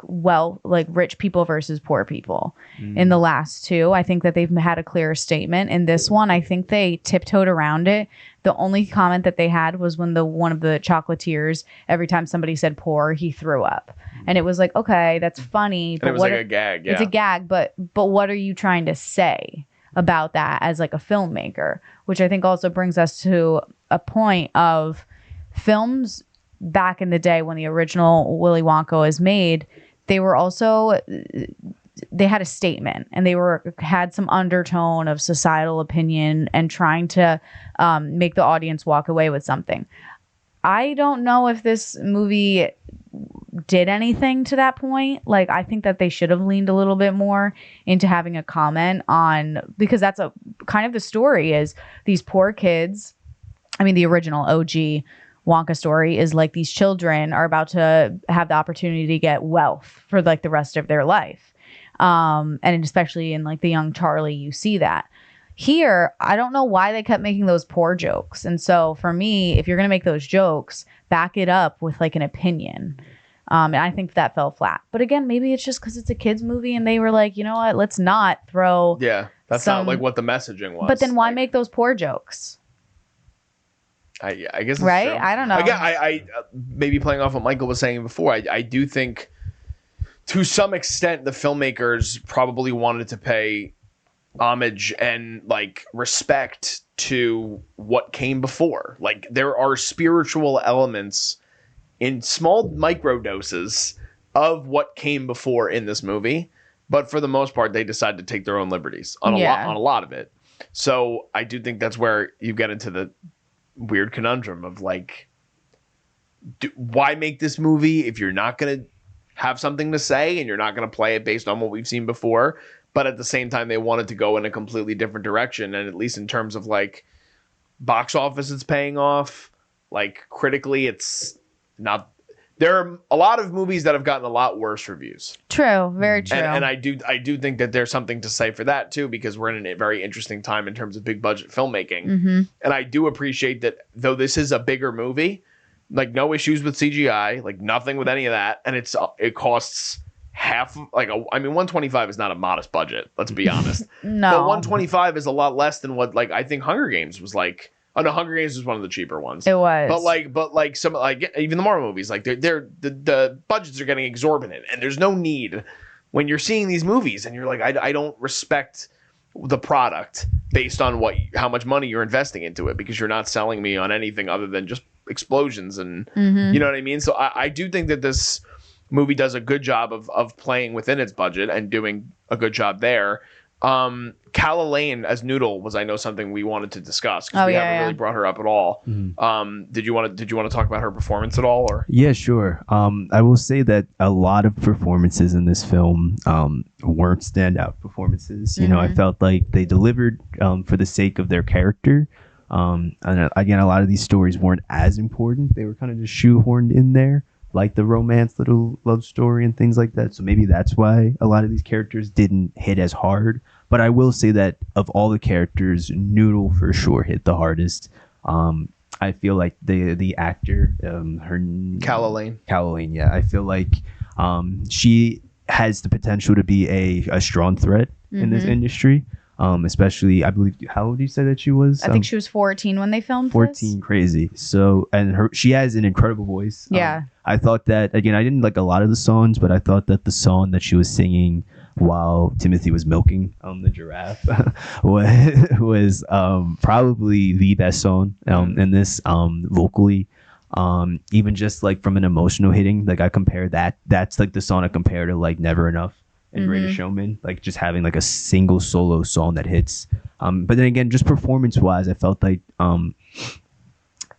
rich people versus poor people. In the last 2, I think that they've had a clearer statement. In this one, I think they tiptoed around it. The only comment that they had was when one of the chocolatiers, every time somebody said poor, he threw up, and it was like, okay, that's funny, but it was like a gag. It's a gag, but what are you trying to say about that as like a filmmaker? Which I think also brings us to a point of films back in the day when the original Willy Wonka was made. They had a statement, and they had some undertone of societal opinion and trying to make the audience walk away with something. I don't know if this movie did anything to that point. Like, I think that they should have leaned a little bit more into having a comment on, because that's a kind of the story is these poor kids I mean, the original OG Wonka story is like these children are about to have the opportunity to get wealth for like the rest of their life. And especially in like the young Charlie, you see that. Here, I don't know why they kept making those poor jokes. And so for me, if you're going to make those jokes, back it up with like an opinion. And I think that fell flat. But again, maybe it's just because it's a kid's movie and they were like, you know what, let's not throw. Yeah, that's not like what the messaging was. But then why make those poor jokes? I guess it's right? true. I don't know. Again, I maybe playing off what Michael was saying before. I do think to some extent the filmmakers probably wanted to pay homage and like respect to what came before. Like there are spiritual elements in small micro doses of what came before in this movie, but for the most part they decided to take their own liberties on a lot of it. So I do think that's where you get into the weird conundrum of like, why make this movie if you're not going to have something to say and you're not going to play it based on what we've seen before? But at the same time, they wanted to go in a completely different direction. And at least in terms of like box office, it's paying off. Like critically, it's not. There are a lot of movies that have gotten a lot worse reviews. True, very true. And I do think that there's something to say for that too, because we're in a very interesting time in terms of big budget filmmaking. Mm-hmm. And I do appreciate that, though this is a bigger movie, like no issues with CGI, like nothing with any of that, and it costs half. Like I mean, 125 is not a modest budget. Let's be honest. No, but 125 is a lot less than what like I think Hunger Games was like. Oh no, Hunger Games was one of the cheaper ones. It was. But like some like even the Marvel movies, like the budgets are getting exorbitant, and there's no need when you're seeing these movies, and you're like, I don't respect the product based on how much money you're investing into it, because you're not selling me on anything other than just explosions and you know what I mean. So I do think that this movie does a good job of playing within its budget and doing a good job there. Calla Lane as Noodle was, I know, something we wanted to discuss because we haven't really brought her up at all. Did you want to talk about her performance at all, or? Yeah, sure. I will say that a lot of performances in this film weren't standout performances. You know, I felt like they delivered for the sake of their character. And again, a lot of these stories weren't as important. They were kind of just shoehorned in there, like the romance, little love story and things like that. So maybe that's why a lot of these characters didn't hit as hard. But I will say that of all the characters, Noodle for sure hit the hardest. I feel like the actor, her Calla Lane. Yeah, I feel like she has the potential to be a strong threat in this industry. Especially, I believe, how old did you say that she was? I think she was 14 when they filmed 14, this. crazy. So, and she has an incredible voice. Yeah. I thought that, again, I didn't like a lot of the songs, but I thought that the song that she was singing while Timothy was milking the giraffe was probably the best song in this vocally. Even just like from an emotional hitting, like I compare that's like the song I compare to like Never Enough and Greatest Showman, like just having like a single solo song that hits. But then again, just performance wise, I felt like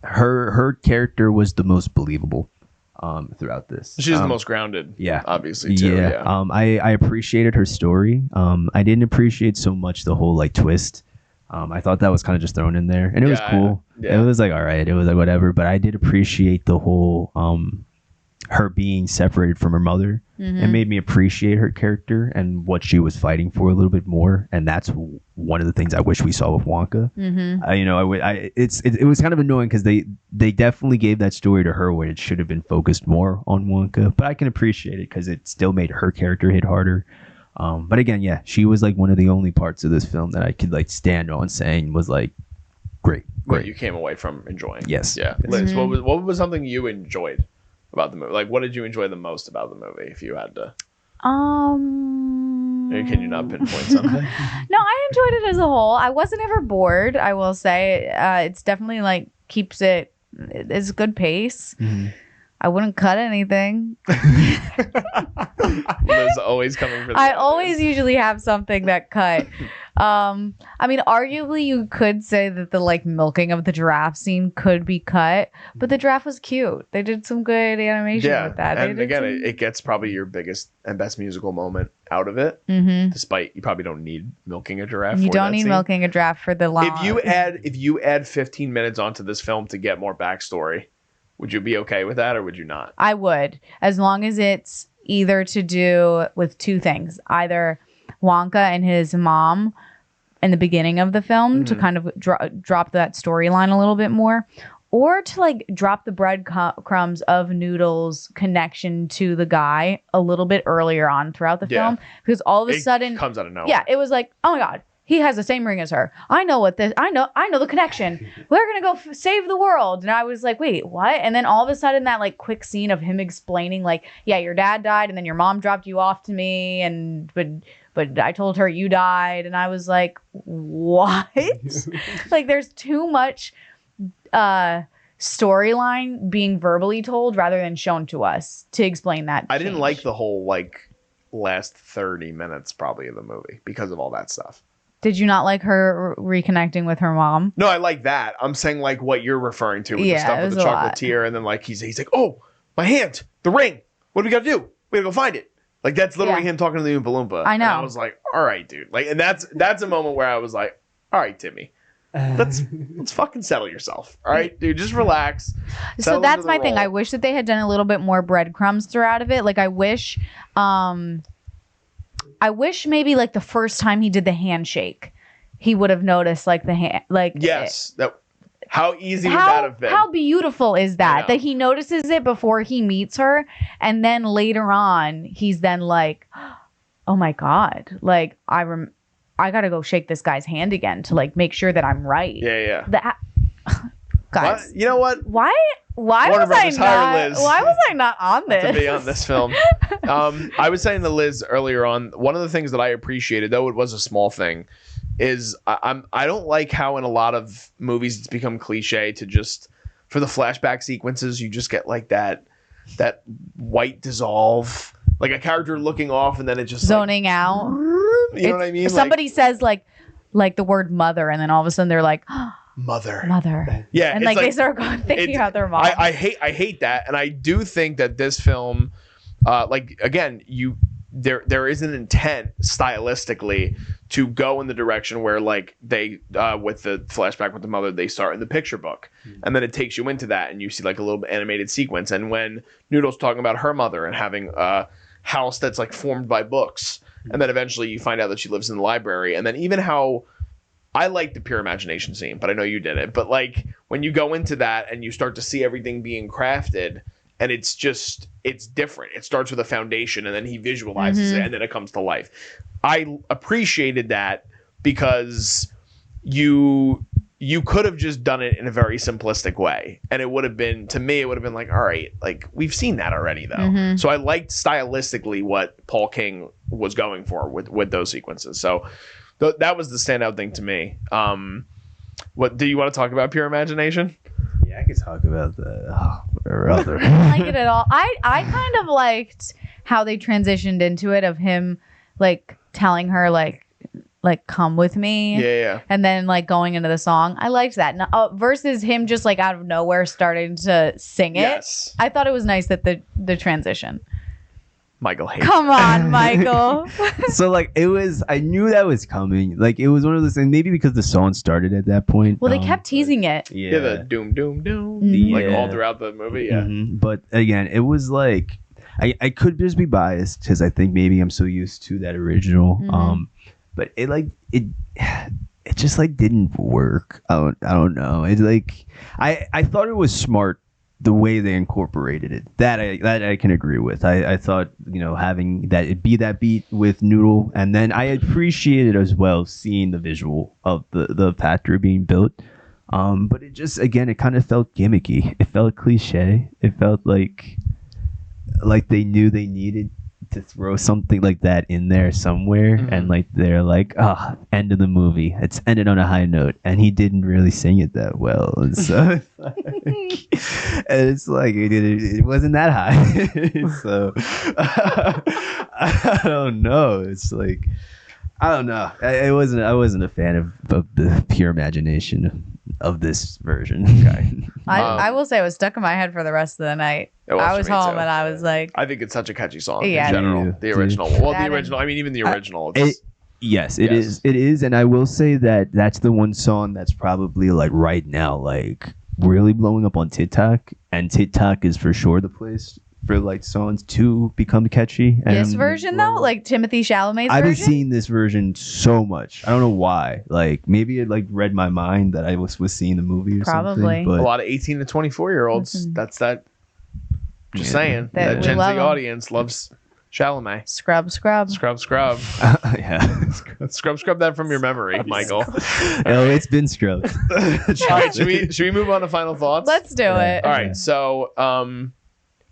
her character was the most believable throughout this. She's the most grounded. Yeah, obviously too. Yeah. I appreciated her story. I didn't appreciate so much the whole like twist. I thought that was kind of just thrown in there, and it was cool. It was like, all right, it was like whatever. But I did appreciate the whole her being separated from her mother. It made me appreciate her character and what she was fighting for a little bit more. And that's one of the things I wish we saw with Wonka. It was kind of annoying because they definitely gave that story to her when it should have been focused more on Wonka. But I can appreciate it because it still made her character hit harder. But again, yeah, she was like one of the only parts of this film that I could like stand on saying was like great. Where you came away from enjoying. Yes. Yeah. Liz, what was something you enjoyed about the movie? Like, what did you enjoy the most about the movie, if you had to? Can you not pinpoint something? No, I enjoyed it as a whole. I wasn't ever bored, I will say. It's definitely like keeps it's a good pace. I wouldn't cut anything. Liz always coming for the I always usually have something that cut. I mean, arguably you could say that the like milking of the giraffe scene could be cut, but the giraffe was cute. They did some good animation with that. And again, it gets probably your biggest and best musical moment out of it. Despite you probably don't need milking a giraffe. You don't need milking a giraffe for the long. If you add 15 minutes onto this film to get more backstory, would you be okay with that or would you not? I would, as long as it's either to do with two things, either Wonka and his mom in the beginning of the film to kind of drop that storyline a little bit more, or to like drop the breadcrumbs of Noodle's connection to the guy a little bit earlier on throughout the film, because all of a sudden comes out of nowhere. Yeah, it was like, oh my God, he has the same ring as her. I know the connection. We're gonna go save the world. And I was like, wait, what? And then all of a sudden that like quick scene of him explaining like, yeah, your dad died and then your mom dropped you off to me, and but I told her you died, and I was like, what? Like there's too much storyline being verbally told rather than shown to us to explain that. I didn't like the whole like last 30 minutes probably of the movie because of all that stuff. Did you not like her reconnecting with her mom? No, I like that. I'm saying like what you're referring to with the stuff with the chocolatier, and then like he's like, oh, my hand, the ring. What do we gotta do? We gotta go find it. Like that's literally him talking to the Oompa Loompa. I know. And I was like, all right, dude. Like, and that's a moment where I was like, all right, Timmy, let's fucking settle yourself. All right, dude, just relax. So that's my thing. I wish that they had done a little bit more breadcrumbs throughout of it. Like I wish maybe like the first time he did the handshake, he would have noticed like the hand, like yes, how easy would that have been? How beautiful is that? That he notices it before he meets her, and then later on, he's then like, "Oh my God! Like I gotta go shake this guy's hand again to like make sure that I'm right." Yeah. Guys, what? You know what? Why was I not on this? To be on this film. I was saying to Liz earlier on, one of the things that I appreciated, though it was a small thing, is I don't like how in a lot of movies it's become cliche to just, for the flashback sequences, you just get like that white dissolve, like a character looking off and then it just zoning out. You know what I mean? Somebody says like the word mother, and then all of a sudden they're like, mother. Yeah, and like they start thinking about their mom. I hate that, and I do think that this film, like again, there is an intent stylistically to go in the direction where like they with the flashback with the mother, they start in the picture book, and then it takes you into that, and you see like a little animated sequence, and when Noodle's talking about her mother and having a house that's like formed by books, and then eventually you find out that she lives in the library, and then even how. I like the pure imagination scene, but I know you did it. But like when you go into that and you start to see everything being crafted, and it's different. It starts with a foundation and then he visualizes it and then it comes to life. I appreciated that because you could have just done it in a very simplistic way. And it would have been, to me, it would have been like, all right, like we've seen that already though. So I liked stylistically what Paul King was going for with those sequences. So that was the standout thing to me. What do you want to talk about? Pure imagination? Yeah, I could talk about that. Or other. I didn't like it at all. I kind of liked how they transitioned into it, of him like telling her like come with me. Yeah. And then like going into the song. I liked that. Versus him just like out of nowhere starting to sing it. Yes. I thought it was nice that the transition. Michael hates Come on, Michael. So like I knew that was coming. Like it was one of those things, maybe because the song started at that point. Well, they kept teasing it. Yeah, the doom doom doom, like all throughout the movie. Yeah, but again, it was like I could just be biased because I think maybe I'm so used to that original. But it just like didn't work. I don't know. It like I thought it was smart. The way they incorporated it, that I can agree with. I thought, having that it be that beat with Noodle, and then I appreciated as well seeing the visual of the factory being built. But it just, again, it kind of felt gimmicky. It felt cliche. It felt like they knew they needed to throw something like that in there somewhere, and like they're like, end of the movie, it's ended on a high note, and he didn't really sing it that well, and so it's like it wasn't that high. So I don't know, it's like I don't know. I wasn't a fan of the pure imagination of this version. Okay. I will say it was stuck in my head for the rest of the night. I was home and I was like, I think it's such a catchy song in Yeah. general. Yeah, The dude. original. Well, That the original. I mean, even the original. Yes, it is. It is, and I will say that that's the one song that's probably like right now, like really blowing up on TikTok, and TikTok is for sure the place for like songs to become catchy. this And version though, like Timothee Chalamet's I've been version. seeing this version so much. I don't know why. Like maybe it like read my mind that I was seeing the movie or Probably. something. But a lot of 18 to 24-year-olds. That's that. Just saying. That That we Gen Z love 'em. audience loves Chalamet. Scrub. Scrub. yeah. Scrub that from your memory, Michael. Oh, it's been scrubbed. All right, should we move on to final thoughts? Let's do it. All right, so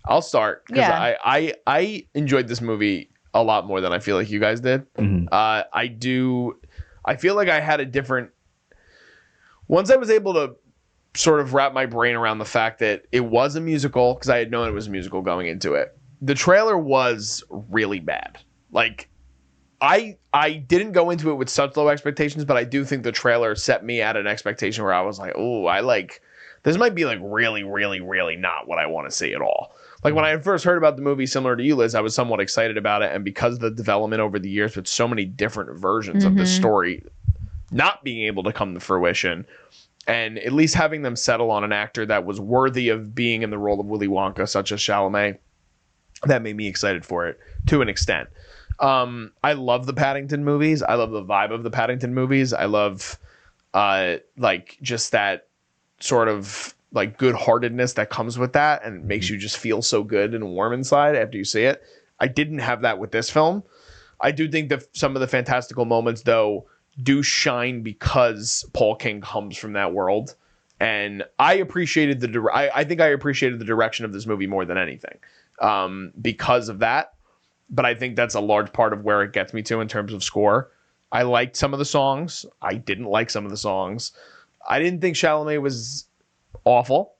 I'll start because Yeah. I enjoyed this movie a lot more than I feel like you guys did. Mhm. I feel like I had a different. Once I was able to sort of wrap my brain around the fact that it was a musical, because I had known it was a musical going into it. The trailer was really bad. Like I didn't go into it with such low expectations, but I do think the trailer set me at an expectation where I was like, oh, this might be like really, really, really not what I want to see at all. Like when I first heard about the movie, similar to you, Liz, I was somewhat excited about it. And because of the development over the years with so many different versions of the story not being able to come to fruition, and at least having them settle on an actor that was worthy of being in the role of Willy Wonka, such as Chalamet, that made me excited for it to an extent. I love the Paddington movies. I love the vibe of the Paddington movies. I love like just that sort of like good-heartedness that comes with that and makes you just feel so good and warm inside after you see it. I didn't have that with this film. I do think that some of the fantastical moments, though, do shine because Paul King comes from that world. And I appreciated I think I appreciated the direction of this movie more than anything because of that. But I think that's a large part of where it gets me to in terms of score. I liked some of the songs. I didn't like some of the songs. I didn't think Chalamet was awful,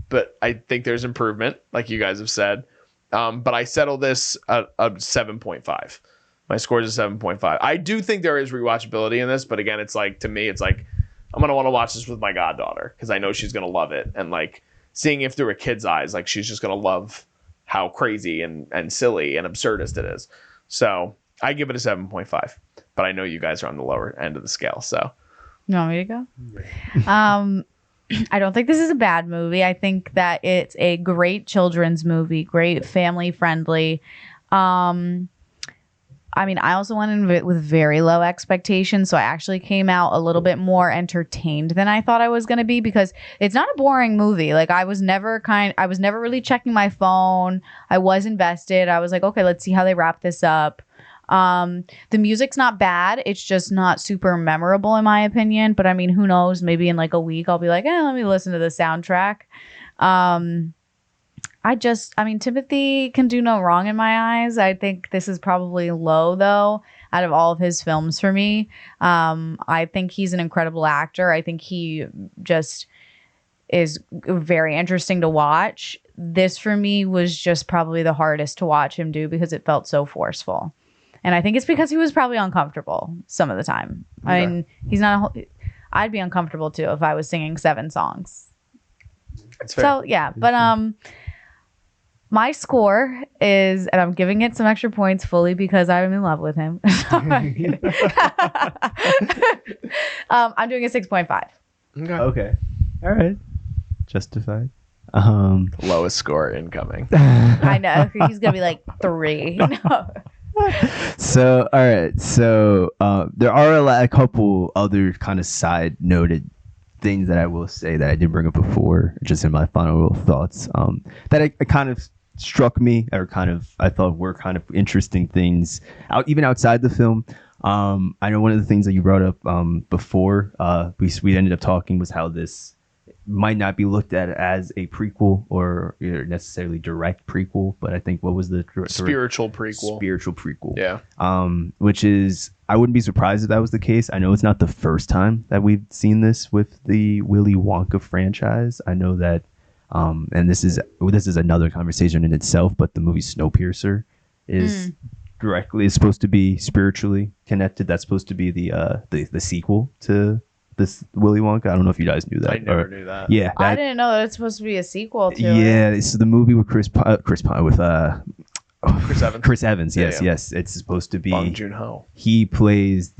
but I think there's improvement, like you guys have said. But I settle this at a 7.5. My score is a 7.5. I do think there is rewatchability in this, but again, it's like, to me, it's like, I'm going to want to watch this with my goddaughter because I know she's going to love it. And like seeing it through a kid's eyes, like she's just going to love how crazy and silly and absurdist it is. So I give it a 7.5, but I know you guys are on the lower end of the scale. So You want me to go? I don't think this is a bad movie. I think that it's a great children's movie, great family friendly. I mean, I also went in with very low expectations, so I actually came out a little bit more entertained than I thought I was going to be because it's not a boring movie. Like I was never really checking my phone. I was invested. I was like, okay, let's see how they wrap this up. The music's not bad. It's just not super memorable in my opinion. But I mean, who knows? Maybe in like a week I'll be like, let me listen to the soundtrack. Timothy can do no wrong in my eyes. I think this is probably low though out of all of his films for me. I think he's an incredible actor. I think he just is very interesting to watch. This for me was just probably the hardest to watch him do because it felt so forceful. And I think it's because he was probably uncomfortable some of the time. Okay. I mean, I'd be uncomfortable too if I was singing 7 songs. it's fair. So yeah, but my score is, and I'm giving it some extra points fully because I'm in love with him. I'm doing a 6.5. Okay. All right. Justified. Lowest score incoming. I know he's gonna be like 3. No. So all right. So there are a couple other kind of side noted things that I will say that I didn't bring up before, just in my final thoughts. That it kind of struck me, or kind of I thought were kind of interesting things even outside the film. I know one of the things that you brought up before we ended up talking was how this might not be looked at as a prequel or necessarily direct prequel, but I think what was the Spiritual prequel. Yeah. Which is, I wouldn't be surprised if that was the case. I know it's not the first time that we've seen this with the Willy Wonka franchise. I know that, and this is another conversation in itself, but the movie Snowpiercer is directly. It's supposed to be spiritually connected. That's supposed to be the sequel to this Willy Wonka. I don't know if you guys knew that. I never knew that. Yeah, I didn't know that it's supposed to be a sequel to it. yeah. It's the movie with Chris Pine with Chris Evans. Chris Evans. Yes, Yeah. yes. It's supposed to be. Bong Joon-ho. He plays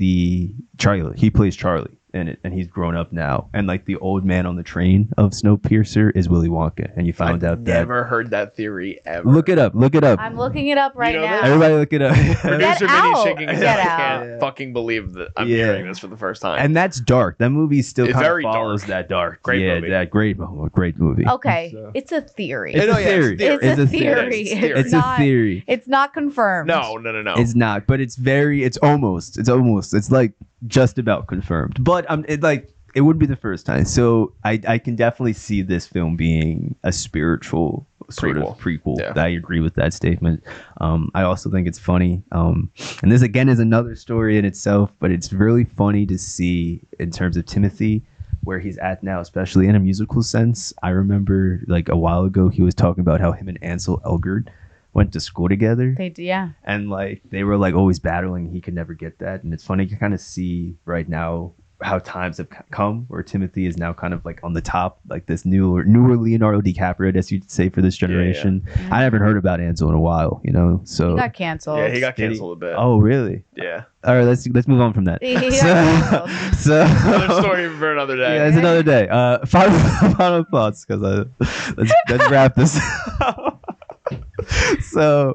Charlie. He plays Charlie in it, and he's grown up now. And like the old man on the train of Snowpiercer is Willy Wonka, and you found out that. Never heard that theory ever. Look it up. Look it up. I'm looking it up right know now. this? Everybody, look it up. Producer Get Minnie's out. shaking his Get head. I out. can't fucking believe that I'm Yeah. hearing this for the first time. And that's dark. That movie still It's kind of very follows dark. that dark. Great yeah, movie. that great movie. Okay, So- it's a theory. It's No, a yeah, theory. It's a theory. It's theory. It's a not, theory. It's not confirmed. no. It's not, but it's like just about confirmed. But it wouldn't be the first time. So I can definitely see this film being a spiritual sort of prequel. Yeah. I agree with that statement. I also think it's funny. And this again is another story in itself, but it's really funny to see in terms of Timothy where he's at now, especially in a musical sense. I remember like a while ago he was talking about how him and Ansel Elgort went to school together. Yeah. And like they were like always battling. He could never get that. And it's funny to kind of see right now how times have come where Timothy is now kind of like on the top, like this newer Leonardo DiCaprio, I guess you'd say, for this generation. Yeah. I haven't heard about Ansel in a while, So He got canceled. Yeah, he got canceled a bit. Oh, really? Yeah. All right, let's move on from that. He got canceled. So Another story for another day. yeah, it's another day. Final thoughts, because let's wrap this. So,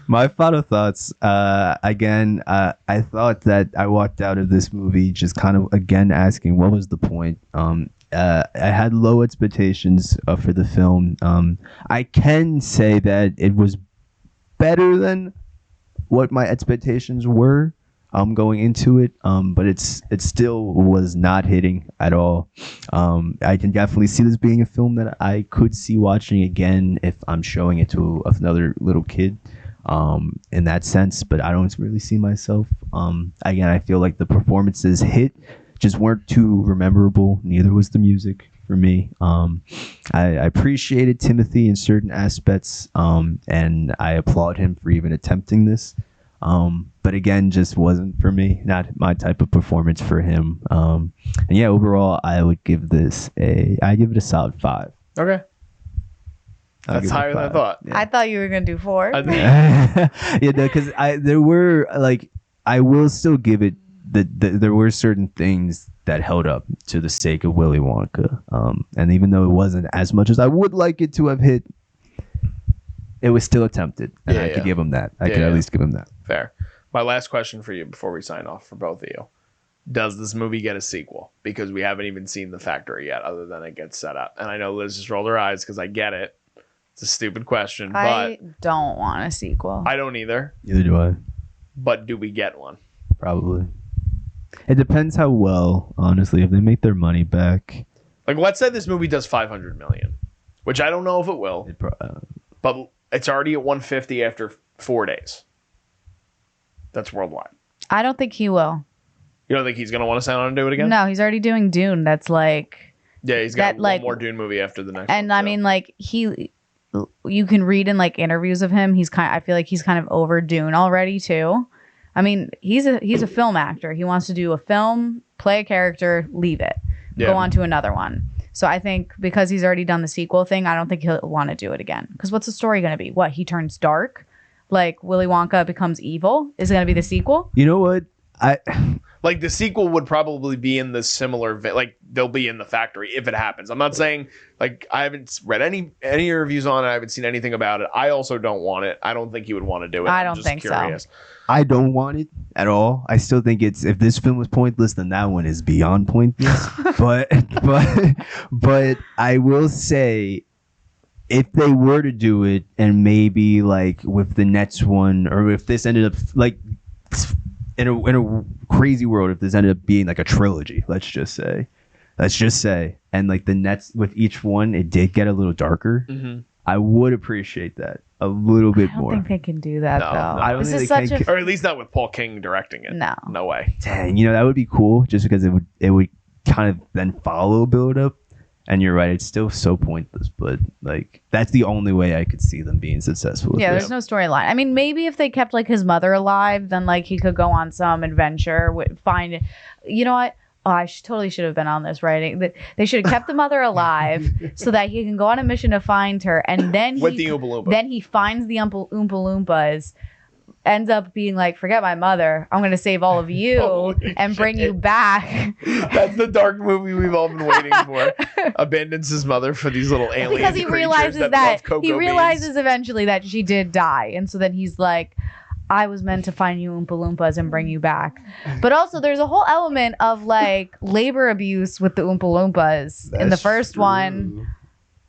my final thoughts. Again, I thought that I walked out of this movie just kind of again asking what was the point. I had low expectations for the film. I can say that it was better than what my expectations were going into it, but it still was not hitting at all. I can definitely see this being a film that I could see watching again if I'm showing it to another little kid, in that sense, but I don't really see myself. Again, I feel like the performances just weren't too memorable. Neither was the music for me. I appreciated Timothy in certain aspects, and I applaud him for even attempting this. But again, just wasn't for me. Not my type of performance for him. And yeah, overall, I would give it a solid 5. Okay. I'll That's give it a higher than I 5. thought. Yeah. I thought you were gonna do 4. I think- Yeah, because there were I will still give it there were certain things that held up to the sake of Willy Wonka. And even though it wasn't as much as I would like it to have hit, it was still attempted, and I could give him that. I could at least give him that. Fair. My last question for you before we sign off for both of you. Does this movie get a sequel? Because we haven't even seen The Factory yet, other than it gets set up. And I know Liz just rolled her eyes because I get it. It's a stupid question, but I don't want a sequel. I don't either. Neither do I. But do we get one? Probably. It depends how well, honestly, if they make their money back. Like, let's say this movie does 500 million, which I don't know if it will, but it's already at 150 after 4 days. That's worldwide. I don't think he will. You don't think he's going to want to sign on and do it again? No, he's already doing Dune. That's like, Yeah, he's got That, like- one more Dune movie after the next and one. I mean, like you can read in like interviews of him. I feel like he's kind of over Dune already too. I mean, he's a film actor. He wants to do a film, play a character, leave it, go on to another one. So I think because he's already done the sequel thing, I don't think he'll want to do it again. Because what's the story going to be? What, he turns dark? Like Willy Wonka becomes evil? Is it going to be the sequel? You know what? Like, the sequel would probably be in the similar like they'll be in The Factory if it happens. I'm not saying, like, I haven't read any reviews on it. I haven't seen anything about it. I also don't want it. I don't think he would want to do it. I I'm don't just think so. curious. I don't want it at all. I still think if this film was pointless, then that one is beyond pointless. but I will say, if they were to do it, and maybe like with the next one, or if this ended up like in a crazy world, if this ended up being like a trilogy, let's just say, and like the next with each one, it did get a little darker. Mm-hmm. I would appreciate that a little bit I don't more. think they can do that No, though. no. I don't This think is they such can. a Or at least not with Paul King directing it. no. No way. Dang, that would be cool, just because it would kind of then follow build up, And you're right, it's still so pointless, but like that's the only way I could see them being successful with Yeah, this. there's no storyline. I mean, maybe if they kept like his mother alive, then like he could go on some adventure, find, you know what? Oh, I totally should have been on this writing. They should have kept the mother alive so that he can go on a mission to find her, and then With the Oompa Loompa. Then he finds the Oompa Loompas, ends up being like, "Forget my mother. I'm gonna save all of you Holy and bring shit. you back." That's the dark movie we've all been waiting for. Abandons his mother for these little alien Because he creatures realizes that that love cocoa he realizes beans. eventually that she did die, and so then he's like, I was meant to find you Oompa Loompas and bring you back. But also there's a whole element of like labor abuse with the Oompa Loompas in the That's first one,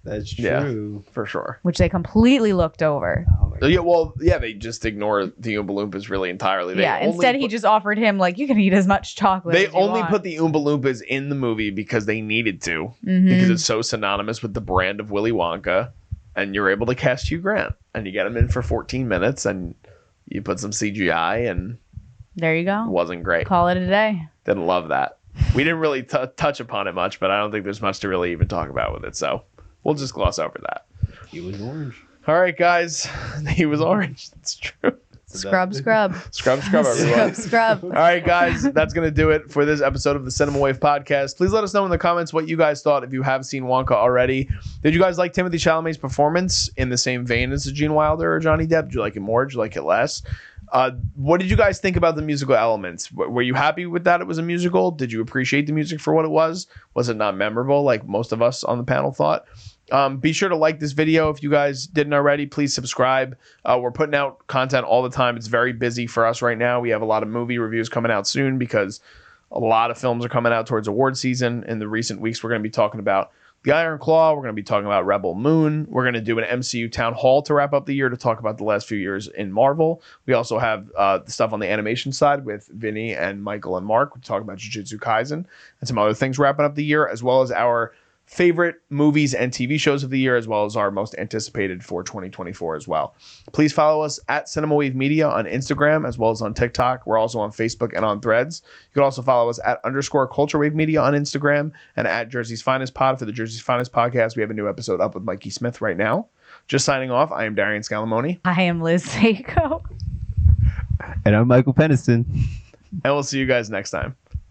That's Yeah. true. For sure. which they completely looked over. Oh my Yeah, they just ignore the Oompa Loompas really entirely. They only Instead he put- just offered him like, you can eat as much chocolate They as you only want. put the Oompa Loompas in the movie because they needed to, Mhm. because it's so synonymous with the brand of Willy Wonka, and you're able to cast Hugh Grant, and you get him in for 14 minutes, and you put some CGI, and There you it go. wasn't great. Call it a day. Didn't love that. We didn't really touch upon it much, but I don't think there's much to really even talk about with it, so we'll just gloss over that. He was orange. All right, guys. He was orange. That's true. Scrub. Scrub, everyone. Scrub. All right, guys, that's going to do it for this episode of the Cinema Wave podcast. Please let us know in the comments what you guys thought if you have seen Wonka already. Did you guys like Timothee Chalamet's performance in the same vein as Gene Wilder or Johnny Depp? Did you like it more? Did you like it less? What did you guys think about the musical elements? Were you happy with that it was a musical? Did you appreciate the music for what it was? Was it not memorable like most of us on the panel thought? Be sure to like this video if you guys didn't already. Please subscribe. We're putting out content all the time. It's very busy for us right now. We have a lot of movie reviews coming out soon because a lot of films are coming out towards award season. In the recent weeks, we're going to be talking about The Iron Claw. We're going to be talking about Rebel Moon. We're going to do an MCU town hall to wrap up the year to talk about the last few years in Marvel. We also have the stuff on the animation side with Vinny and Michael and Mark. We talk about Jujutsu Kaisen and some other things wrapping up the year, as well as our favorite movies and TV shows of the year, as well as our most anticipated for 2024 as well. Please follow us at Cinema Wave Media on Instagram as well as on TikTok. We're also on Facebook and on Threads. You can also follow us at _Culture Wave Media on Instagram and at Jersey's Finest Pod for the Jersey's Finest podcast. We have a new episode up with Mikey Smith right now. Just signing off, I am Darian Scalamoni, I am Liz Seiko. And I'm Michael Peniston. and we'll see you guys next time.